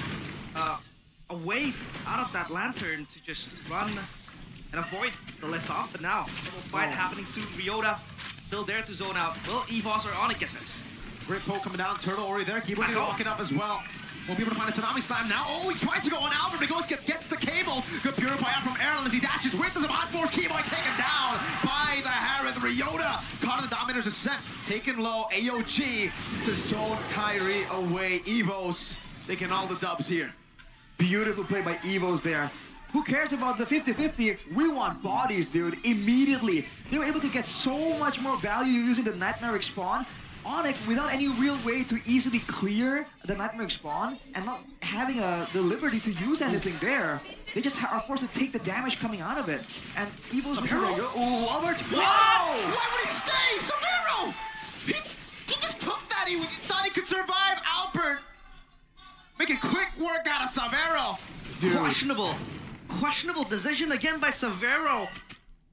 a way out of that lantern to just run and avoid the lift off. But now, double fight happening soon. Ryota still there to zone out. Will EVOS or ONIC get this? Great poke coming down, Turtle already there. Keyboy locking up as well. Won't be able to find a Tsunami Slam now. Oh, he tries to go on Albert. He goes, gets the cable. Good Purify out from Erlan as he dashes with some hot force. Keyboy taken down by the Harith. Ryota caught in the Dominator's Ascent. Taken low. AOG to zone Kyrie away. EVOS taking all the dubs here. Beautiful play by EVOS there. Who cares about the 50-50? We want bodies, dude. Immediately. They were able to get so much more value using the Nightmare Spawn. ONIC, without any real way to easily clear the Nightmare Spawn and not having the liberty to use anything there, they just are forced to take the damage coming out of it. And EVOS... Oh, Albert! What? Why would he stay? Severo! He just took that. He thought he could survive Albert. Making quick work out of Severo. Dude. Questionable decision again by Severo.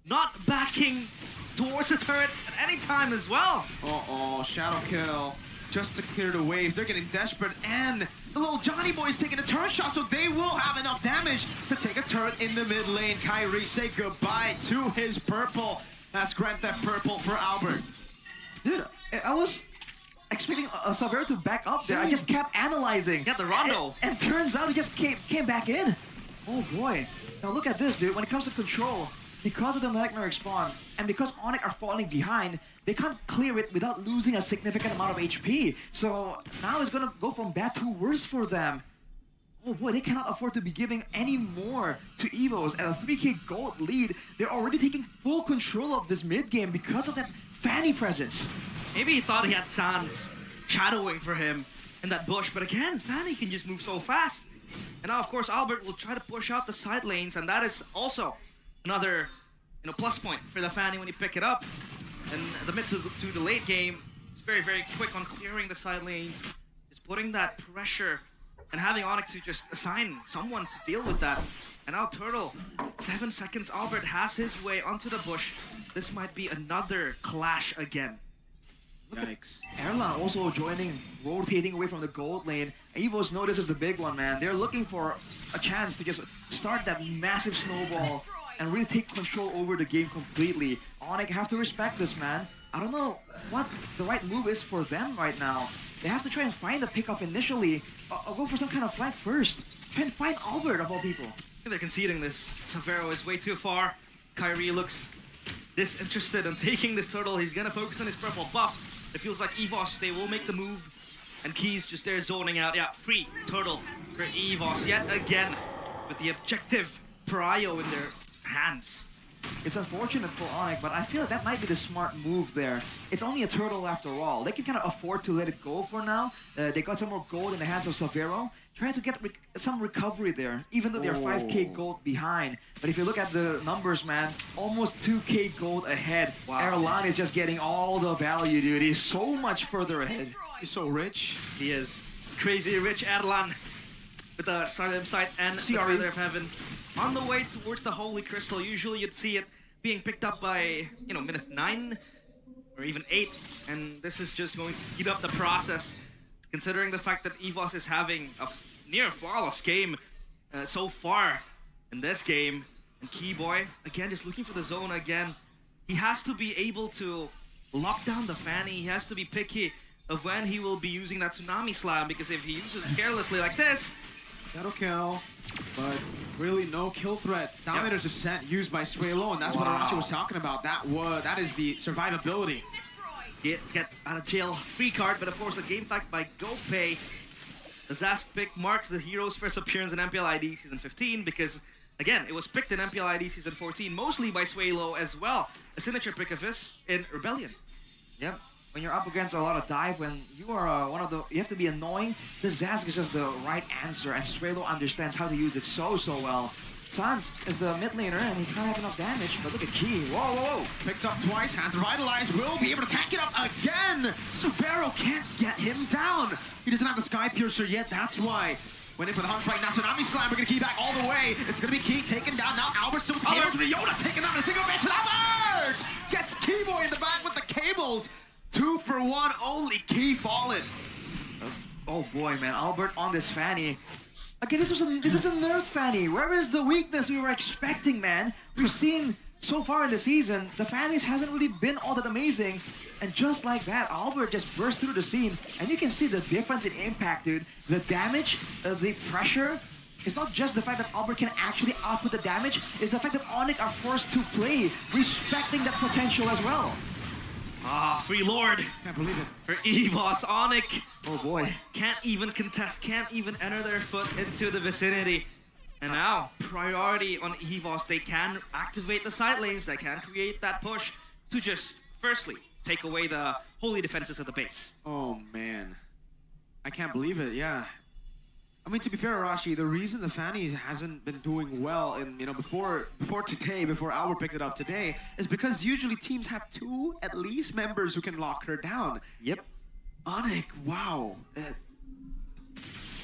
Not backing towards the turret at any time as well. Uh-oh, Shadow Kill. Just to clear the waves. They're getting desperate, and the little Johnny boy is taking a turret shot, so they will have enough damage to take a turret in the mid lane. Kyrie say goodbye to his purple. That's Grand Theft Purple for Albert. Dude, I was expecting Savero to back up there. I just kept analyzing. Got the rondo. And turns out he just came back in. Oh boy. Now look at this, dude. When it comes to control, because of the Nightmare spawn, and because ONIC are falling behind, they can't clear it without losing a significant amount of HP. So now it's gonna go from bad to worse for them. Oh boy, they cannot afford to be giving any more to EVOS. At a 3k gold lead, they're already taking full control of this mid game because of that Fanny presence. Maybe he thought he had Sans shadowing for him in that bush, but again, Fanny can just move so fast. And now, of course, Albert will try to push out the side lanes, and that is also another, plus point for the Fanny when you pick it up. And the mid to the late game, it's very, very quick on clearing the side lanes, just putting that pressure, and having ONIC to just assign someone to deal with that. And now Turtle, 7 seconds, Albert has his way onto the bush. This might be another clash again. Yikes. Erlan also joining, rotating away from the gold lane. EVOS notices the big one, man. They're looking for a chance to just start that massive snowball and really take control over the game completely. ONIC have to respect this, man. I don't know what the right move is for them right now. They have to try and find the pickoff initially. Or go for some kind of flank first. Try and find Albert of all people. They're conceding this. Savero is way too far. Kyrie looks disinterested in taking this turtle. He's gonna focus on his purple buff. It feels like EVOS, they will make the move. And Keys just there zoning out. Yeah, free turtle for EVOS yet again. With the objective prio in their hands. It's unfortunate for ONIC, but I feel like that might be the smart move there. It's only a turtle after all. They can kind of afford to let it go for now. They got some more gold in the hands of Savero. Trying to get some recovery there, even though they're 5k gold behind. But if you look at the numbers, man, almost 2k gold ahead. Wow. Erlan is just getting all the value, dude. He's so much further ahead. He's so rich. He is crazy rich Erlan with the Stardom sight and the CRE. Feather of Heaven. On the way towards the Holy Crystal, usually you'd see it being picked up by, minute 9 or even 8. And this is just going to speed up the process, considering the fact that EVOS is having a near flawless game so far in this game. And Keyboy, again, just looking for the zone again. He has to be able to lock down the Fanny. He has to be picky of when he will be using that Tsunami Slam, because if he uses it carelessly like this, That'll kill, but really no kill threat. Dominator's Ascent used by Swaylo, and that's what Arashi was talking about. That is the survivability. get out of jail free card, but of course a game fact by GoPay. The Zast pick marks the hero's first appearance in MPLID Season 15 because, again, it was picked in MPLID Season 14, mostly by Swaylo as well. A signature pick of his in Rebellion. Yep. When you're up against a lot of dive, when you are you have to be annoying, the Zask is just the right answer, and Swaylo understands how to use it so well. Sans is the mid laner, and he can't have enough damage, but look at Key. Whoa. Picked up twice, has revitalized, will be able to tank it up again! Savero can't get him down! He doesn't have the Sky Piercer yet, that's why. Went in for the hunch right now, Tsunami Slam, we're gonna key back all the way. It's gonna be Key taken down, now Albert still with the cables, Ryota taken out in a single match, and Albert! Gets Keyboy in the back with the cables! 2 for 1, only Key fallen. Oh boy, man, Albert on this Fanny. Again, this is a nerf Fanny. Where is the weakness we were expecting, man? We've seen so far in the season, the Fannies hasn't really been all that amazing. And just like that, Albert just burst through the scene. And you can see the difference in impact, dude. The damage, the pressure. It's not just the fact that Albert can actually output the damage. It's the fact that ONIC are forced to play, respecting that potential as well. Ah, Free Lord Can't believe it. for EVOS. ONIC Oh boy. can't even contest, can't even enter their foot into the vicinity. And now, priority on EVOS. They can activate the side lanes, they can create that push to just, firstly, take away the holy defenses of the base. Oh man. I can't believe it, yeah. I mean, to be fair, Arashi, the reason the Fanny hasn't been doing well in, before today, before Albert picked it up today, is because usually teams have 2 at least members who can lock her down. Yep. ONIC, wow.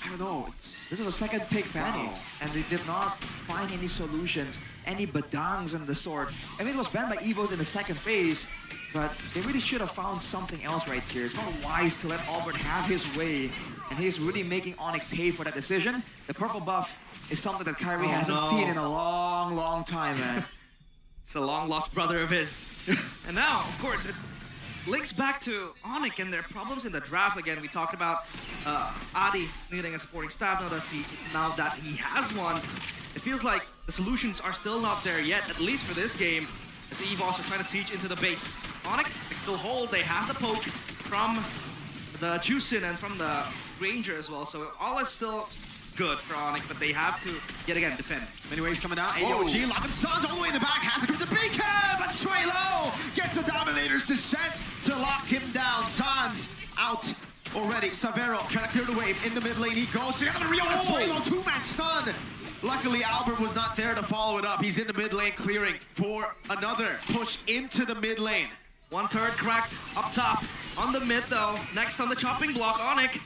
I don't know. This was a second pick Fanny, and they did not find any solutions, any badangs and the sort. I mean, it was banned by EVOS in the second phase, but they really should have found something else right here. It's not wise to let Albert have his way, and he's really making ONIC pay for that decision. The purple buff is something that Kyrie hasn't seen in a long, long time, man. It's a long-lost brother of his. And now, of course, it links back to ONIC and their problems in the draft again. We talked about Adi needing a supporting staff. Now that he has one, it feels like the solutions are still not there yet, at least for this game, as the EVOS are trying to siege into the base. ONIC can still hold. They have the poke from the Juicin and from the Ranger as well, so all is still good for ONIC, but they have to, yet again, defend. Many waves coming out. AOG locking Sans all the way in the back. Has to come to Beacon, but Swaylo gets the Dominator's descent to lock him down. Sans out already. Savero trying to clear the wave in the mid lane. He goes. They're gonna reopen Swaylo. Two-man stun. Luckily, Albert was not there to follow it up. He's in the mid lane clearing for another push into the mid lane. One turret cracked up top. On the mid though, next on the chopping block, ONIC.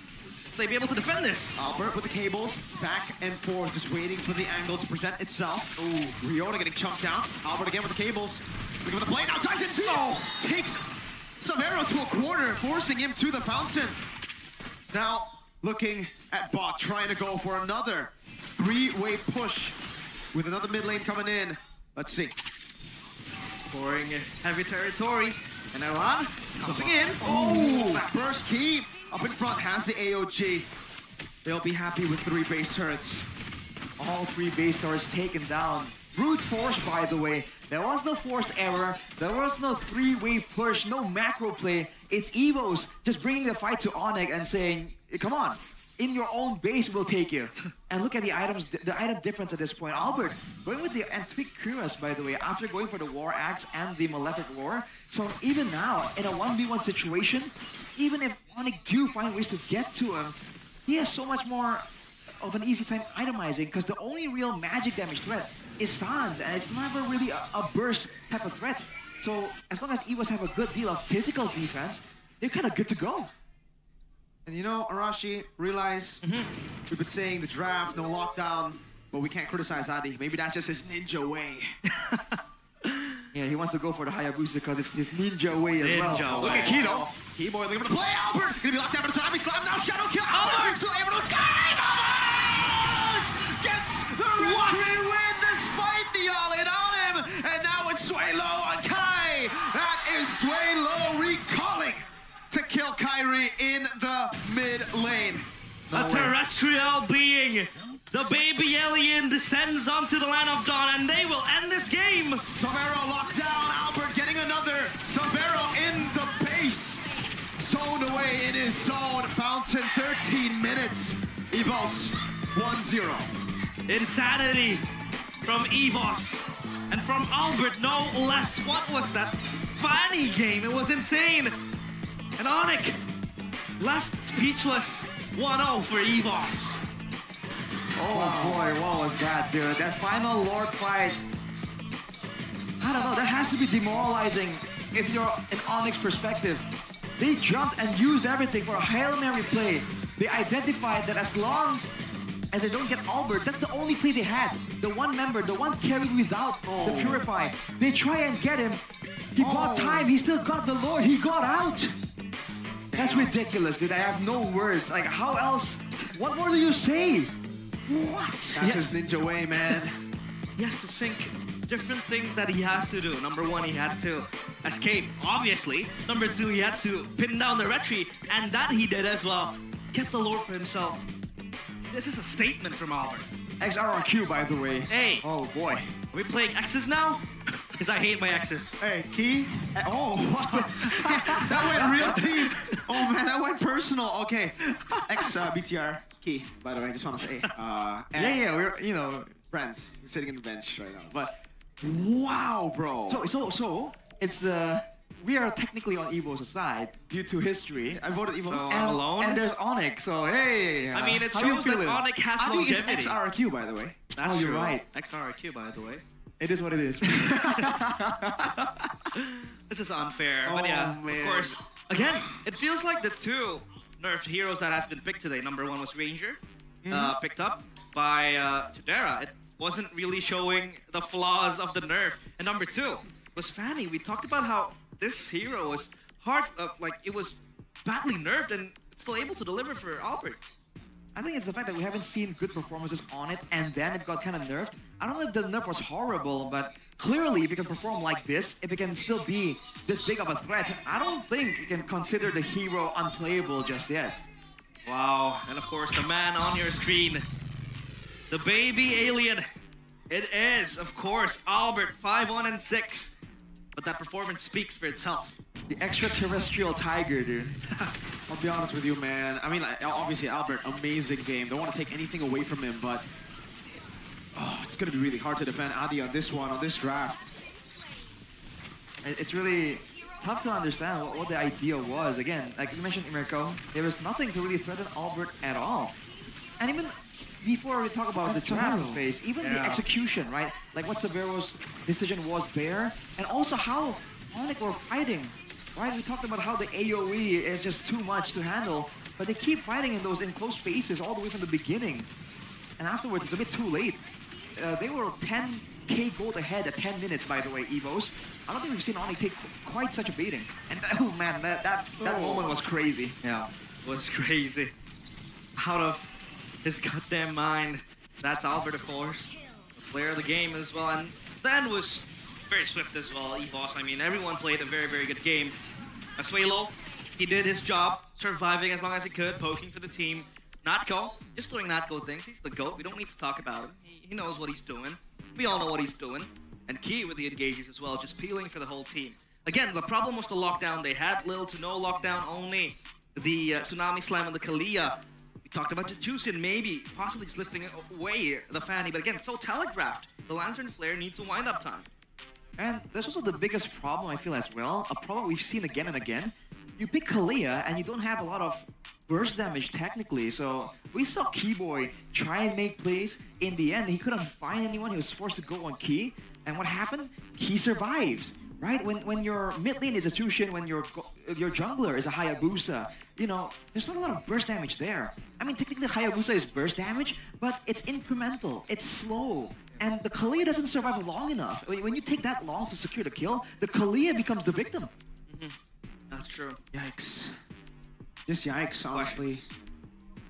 They be able to defend this. Albert with the cables, back and forth, just waiting for the angle to present itself. Ooh, Riona getting chunked down. Albert again with the cables. Looking for the blade, now dives into takes Savero to a corner, forcing him to the fountain. Now, looking at bot, trying to go for another three-way push with another mid lane coming in. Let's see. Scoring heavy territory. And Iran jumping in. Oh, that burst key. Up in front has the AOG. They'll be happy with 3 base turrets. All 3 base towers taken down. Brute force, by the way. There was no force error. There was no 3-wave push, no macro play. It's EVOS just bringing the fight to ONIC and saying, come on, in your own base, we'll take you. And look at the items, the item difference at this point. Albert going with the Antwick Cuirass, by the way, after going for the War Axe and the Malefic Roar. So even now, in a 1v1 situation, even if ONIC do find ways to get to him, he has so much more of an easy time itemizing because the only real magic damage threat is Sans, and it's never really a burst type of threat. So as long as EVOS have a good deal of physical defense, they're kind of good to go. And you know, Arashi, realize we've been saying the draft, no lockdown, but we can't criticize Adi. Maybe that's just his ninja way. Yeah, he wants to go for the Hayabusa because it's this ninja way as well. Look at Kido. Keyboy looking for the play. Albert gonna be locked down by the time. He slammed now. Shadow kill. Albert still able to escape. Albert gets the victory win despite the all-in on him. And now it's Swaylo on Kai. That is Swaylo recalling to kill Kyrie in the mid lane. A terrestrial being. The baby alien descends onto the land of dawn, and they will end this game. Savero locked down. Albert getting another. Savero in the base. Zoned away in his zone. Fountain 13 minutes. EVOS 1-0. Insanity from EVOS and from Albert, no less. What was that funny game? It was insane. And ONIC left speechless. 1-0 for EVOS. Oh boy, what was that, dude? That final Lord fight. I don't know, that has to be demoralizing if you're in ONIC's perspective. They jumped and used everything for a Hail Mary play. They identified that as long as they don't get Albert, that's the only play they had. The one member, the one carried without the Purify. They try and get him. He bought time, he still got the Lord, he got out. That's ridiculous, dude. I have no words. Like, how else? What more do you say? What? That's his ninja way, man. He has to sync different things that he has to do. Number 1, he had to escape, obviously. Number 2, he had to pin down the retreat, and that he did as well. Get the Lord for himself. This is a statement from Albert. XRRQ, by the way. Hey. Oh boy. Are we playing X's now? Because I hate my X's. Hey, Key. Oh, wow. That went real deep. Oh, man, that went personal. Okay. BTR. Key, by the way, I just want to say. Yeah, we're, you know, friends. We're sitting in the bench right now. But, wow, bro. So, it's, we are technically on EVO's side due to history. I voted EVOS. So, I'm alone? And there's ONIC, so hey. I mean, it how you shows that feeling? ONIC has I think it's longevity. XRQ, by the way. That's Oh, you're true. right. XRQ, by the way. It is what it is. This is unfair. Oh, but yeah, man. of course. Again, it feels like the 2 nerfed heroes that has been picked today. Number 1 was Ranger. picked up by Chidera. It wasn't really showing the flaws of the nerf. And number 2 was Fanny. We talked about how this hero was hard, like it was badly nerfed and still able to deliver for Albert. I think it's the fact that we haven't seen good performances on it, and then it got kind of nerfed. I don't know if the nerf was horrible, but clearly if you can perform like this, if it can still be this big of a threat, I don't think you can consider the hero unplayable just yet. Wow, and of course the man on your screen, the baby alien. It is, of course, Albert, 5-1 and 6. But that performance speaks for itself. The extraterrestrial tiger, dude. I'll be honest with you, man. I mean, obviously, Albert, amazing game. Don't want to take anything away from him, but it's going to be really hard to defend Adi on this one, on this draft. It's really tough to understand what the idea was. Again, like you mentioned, Mirko, there was nothing to really threaten Albert at all. And even before we talk about the draft phase, even the execution, right? Like what Severo's decision was there, and also how ONIC were fighting, right? We talked about how the AoE is just too much to handle, but they keep fighting in those enclosed spaces all the way from the beginning. And afterwards, it's a bit too late. They were 10k gold ahead at 10 minutes, by the way, EVOS. I don't think we've seen ONIC take quite such a beating. And oh man, that moment was crazy. Yeah, it was crazy. Out of his goddamn mind. That's Albert, of course. The player of the game as well. And then was very swift as well, EVOS. I mean, everyone played a very, very good game. Asuelo, he did his job, surviving as long as he could, poking for the team. Natko, just doing Natko things. He's the GOAT. We don't need to talk about him. He knows what he's doing. We all know what he's doing. And Key with the engages as well, just peeling for the whole team. Again, the problem was the lockdown. They had little to no lockdown, only the Tsunami Slam and the Kalia. Talked about Juicin maybe possibly just lifting away the Fanny, but again, so telegraphed. The Lantern Flare needs a wind-up time. And there's also the biggest problem I feel as well, a problem we've seen again and again. You pick Kalia and you don't have a lot of burst damage technically, so we saw Keyboy try and make plays. In the end, he couldn't find anyone, he was forced to go on Key. And what happened? He survives. Right? When your mid lane is a Tushin, when your jungler is a Hayabusa, you know, there's not a lot of burst damage there. I mean, technically Hayabusa is burst damage, but it's incremental, it's slow. And the Kalia doesn't survive long enough. When you take that long to secure the kill, the Kalia becomes the victim. That's true. Yikes. Just yikes, honestly.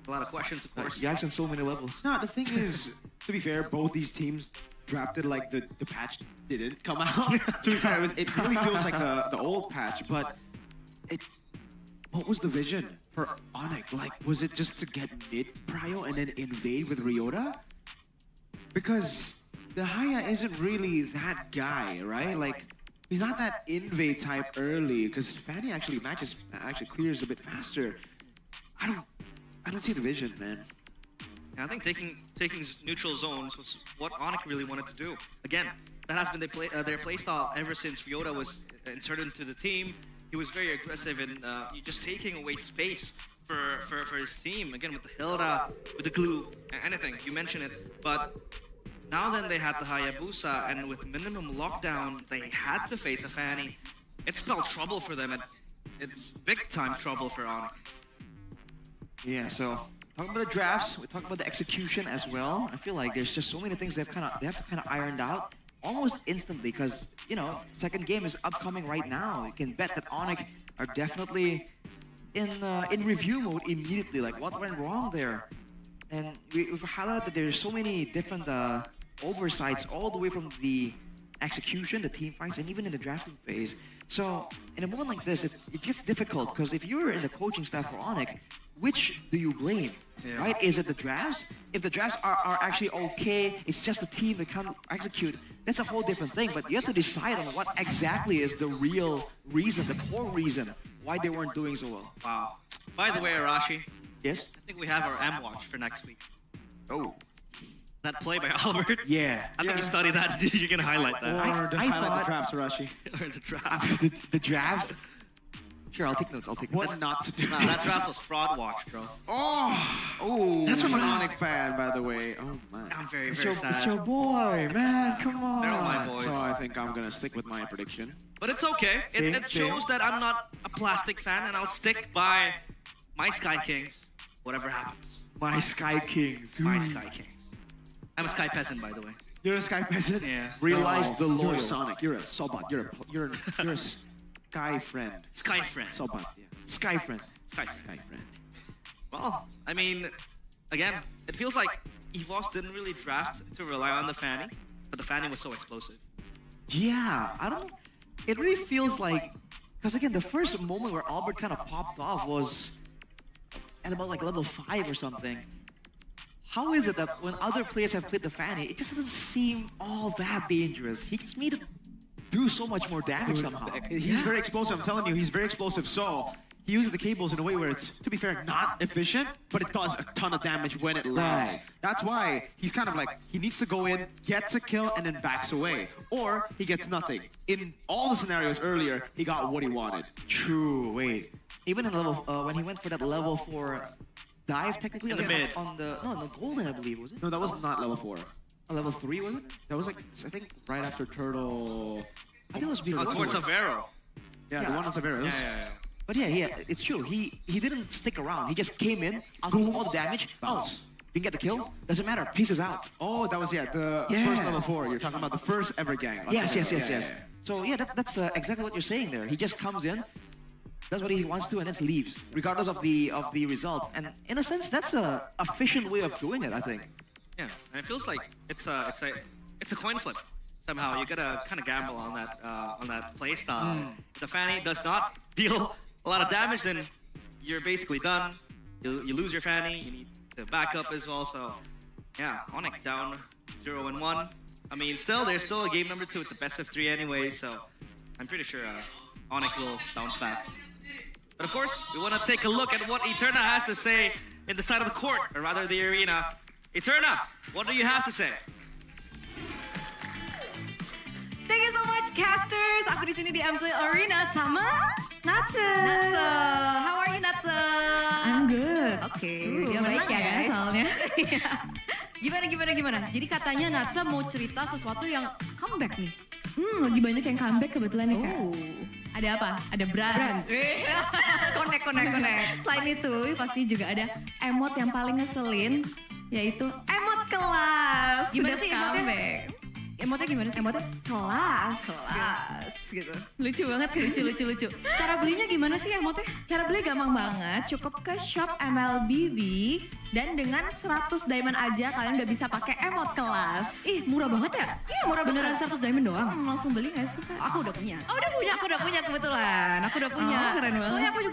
A lot of questions, of course. Yikes on so many levels. No, the thing is, to be fair, both these teams drafted like the patch didn't come out. To be fair, it really feels like the old patch, but what was the vision for ONIC? Like, was it just to get mid prio and then invade with Ryota? Because the Haya isn't really that guy, right? Like, he's not that invade type early, because Fanny actually clears a bit faster. I don't see the vision, man. I think taking neutral zones was what ONIC really wanted to do. Again, that has been their playstyle ever since Ryota was inserted into the team. He was very aggressive in just taking away space for his team. Again, with the Hilda, with the glue, anything, you mentioned it. But now then they had the Hayabusa, and with minimum lockdown, they had to face a Fanny. It spelled trouble for them, and it's big time trouble for ONIC. Yeah, so talking about the drafts, we talk about the execution as well. I feel like there's just so many things they have to kind of iron out almost instantly, because you know, second game is upcoming right now. You can bet that ONIC are definitely in review mode immediately. Like, what went wrong there? And we've highlighted that there's so many different oversights all the way from the execution, the team fights, and even in the drafting phase. So in a moment like this, it gets difficult, because if you're in the coaching staff for ONIC, which do you blame, right? Is it the drafts? If the drafts are actually okay, it's just the team that can't execute, that's a whole different thing. But you have to decide on what exactly is the real reason, the core reason why they weren't doing so well. Wow. By the way, Arashi, Yes? I think we have our M watch for next week. Oh. That play by Albert. Yeah. I think you studied that. You can highlight that. Or I highlight thought- the drafts, Arashi. Or the draft. the drafts? Sure, I'll take notes, What not to do. Nah, that draft was fraud watch, bro. Oh, that's from an ONIC fan, by the way. Oh, man. I'm very, It's very your sad. boy, man, come on. They're all my boys. So I think I'm gonna stick with my prediction. But it's okay. It shows that I'm not a plastic fan, and I'll stick by my Sky Kings, whatever happens. My Sky Kings. My Sky Kings. I'm a Sky Peasant, by the way. You're a Sky Peasant? Yeah. Realize the You're loyal. a Sonic. You're a Sobot. You're a Sky friend. Sky Friend. Sobot. Yeah. Sky Friend. Sky Friend. Sky friend. Well, I mean, again, it feels like EVOS didn't really draft to rely on the Fanny, but the Fanny was so explosive. Yeah, I don't. It really feels like, because again, the first moment where Albert kind of popped off was at about like level 5 or something. How is it that when other players have played the Fanny, it just doesn't seem all that dangerous? He just made it do so much more damage somehow. He's very explosive. I'm telling you, he's very explosive. So he uses the cables in a way where it's, to be fair, not efficient, but it does a ton of damage when it lands. Right. That's why he's kind of like, he needs to go in, gets a kill, and then backs away. Or he gets nothing. In all the scenarios earlier, he got what he wanted. True. Wait. Even in level when he went for that level 4 dive, technically In the mid. on the golden, I believe, was it? No, that was not level 4. Level 3 was it? That was like, I think, right after Turtle. I think it was before. Towards Avero. Yeah, the one on Severo. Yeah. But yeah, it's true. He didn't stick around. He just came in, boom, all the damage, bounce. Didn't get the kill. Doesn't matter. Pieces out. Oh, that was, the Yeah. first level 4. You're talking about the first ever gang. Yes. Yeah. So yeah, that's exactly what you're saying there. He just comes in, does what he wants to, and then leaves, regardless of the result. And in a sense, that's a efficient way of doing it, I think. Yeah, and it feels like it's a coin flip. Somehow you gotta kind of gamble on that play style. If the Fanny does not deal a lot of damage, then you're basically done. You lose your Fanny. You need to back up as well. So yeah, ONIC down 0-1. I mean, there's still a game number 2. It's a best of 3 anyway, so I'm pretty sure ONIC will bounce back. But of course, we want to take a look at what Eterna has to say in the side of the court, or rather the arena. Eterna, what do you have to say? Thank you so much, casters. Aku di sini di Amplay Arena sama Natsu. Natsa, how are you Natsa? I'm good. Oke, Dia baik ya guys soalnya. Gimana? Jadi katanya Natsa mau cerita sesuatu yang comeback nih. Lagi banyak yang comeback kebetulan nih kak. Ada apa? Ada Brands. Connect. Selain itu pasti juga ada emot yang paling ngeselin, yaitu emot kelas. Gimana Sudah sih emotnya? comeback. Emotnya gimana sih? Emotnya kelas. gitu. Lucu banget kan? Lucu. Cara belinya gimana sih emotnya? Cara beli gampang banget, cukup ke shop MLBB dan dengan 100 diamond aja kalian udah bisa pakai emot kelas. Ih, murah banget ya? Iya murah Beneran banget. 100 diamond doang? Langsung beli gak sih kak? Aku udah punya. Oh udah punya? Aku udah punya kebetulan. Aku udah punya. Oh, keren banget. Soalnya aku juga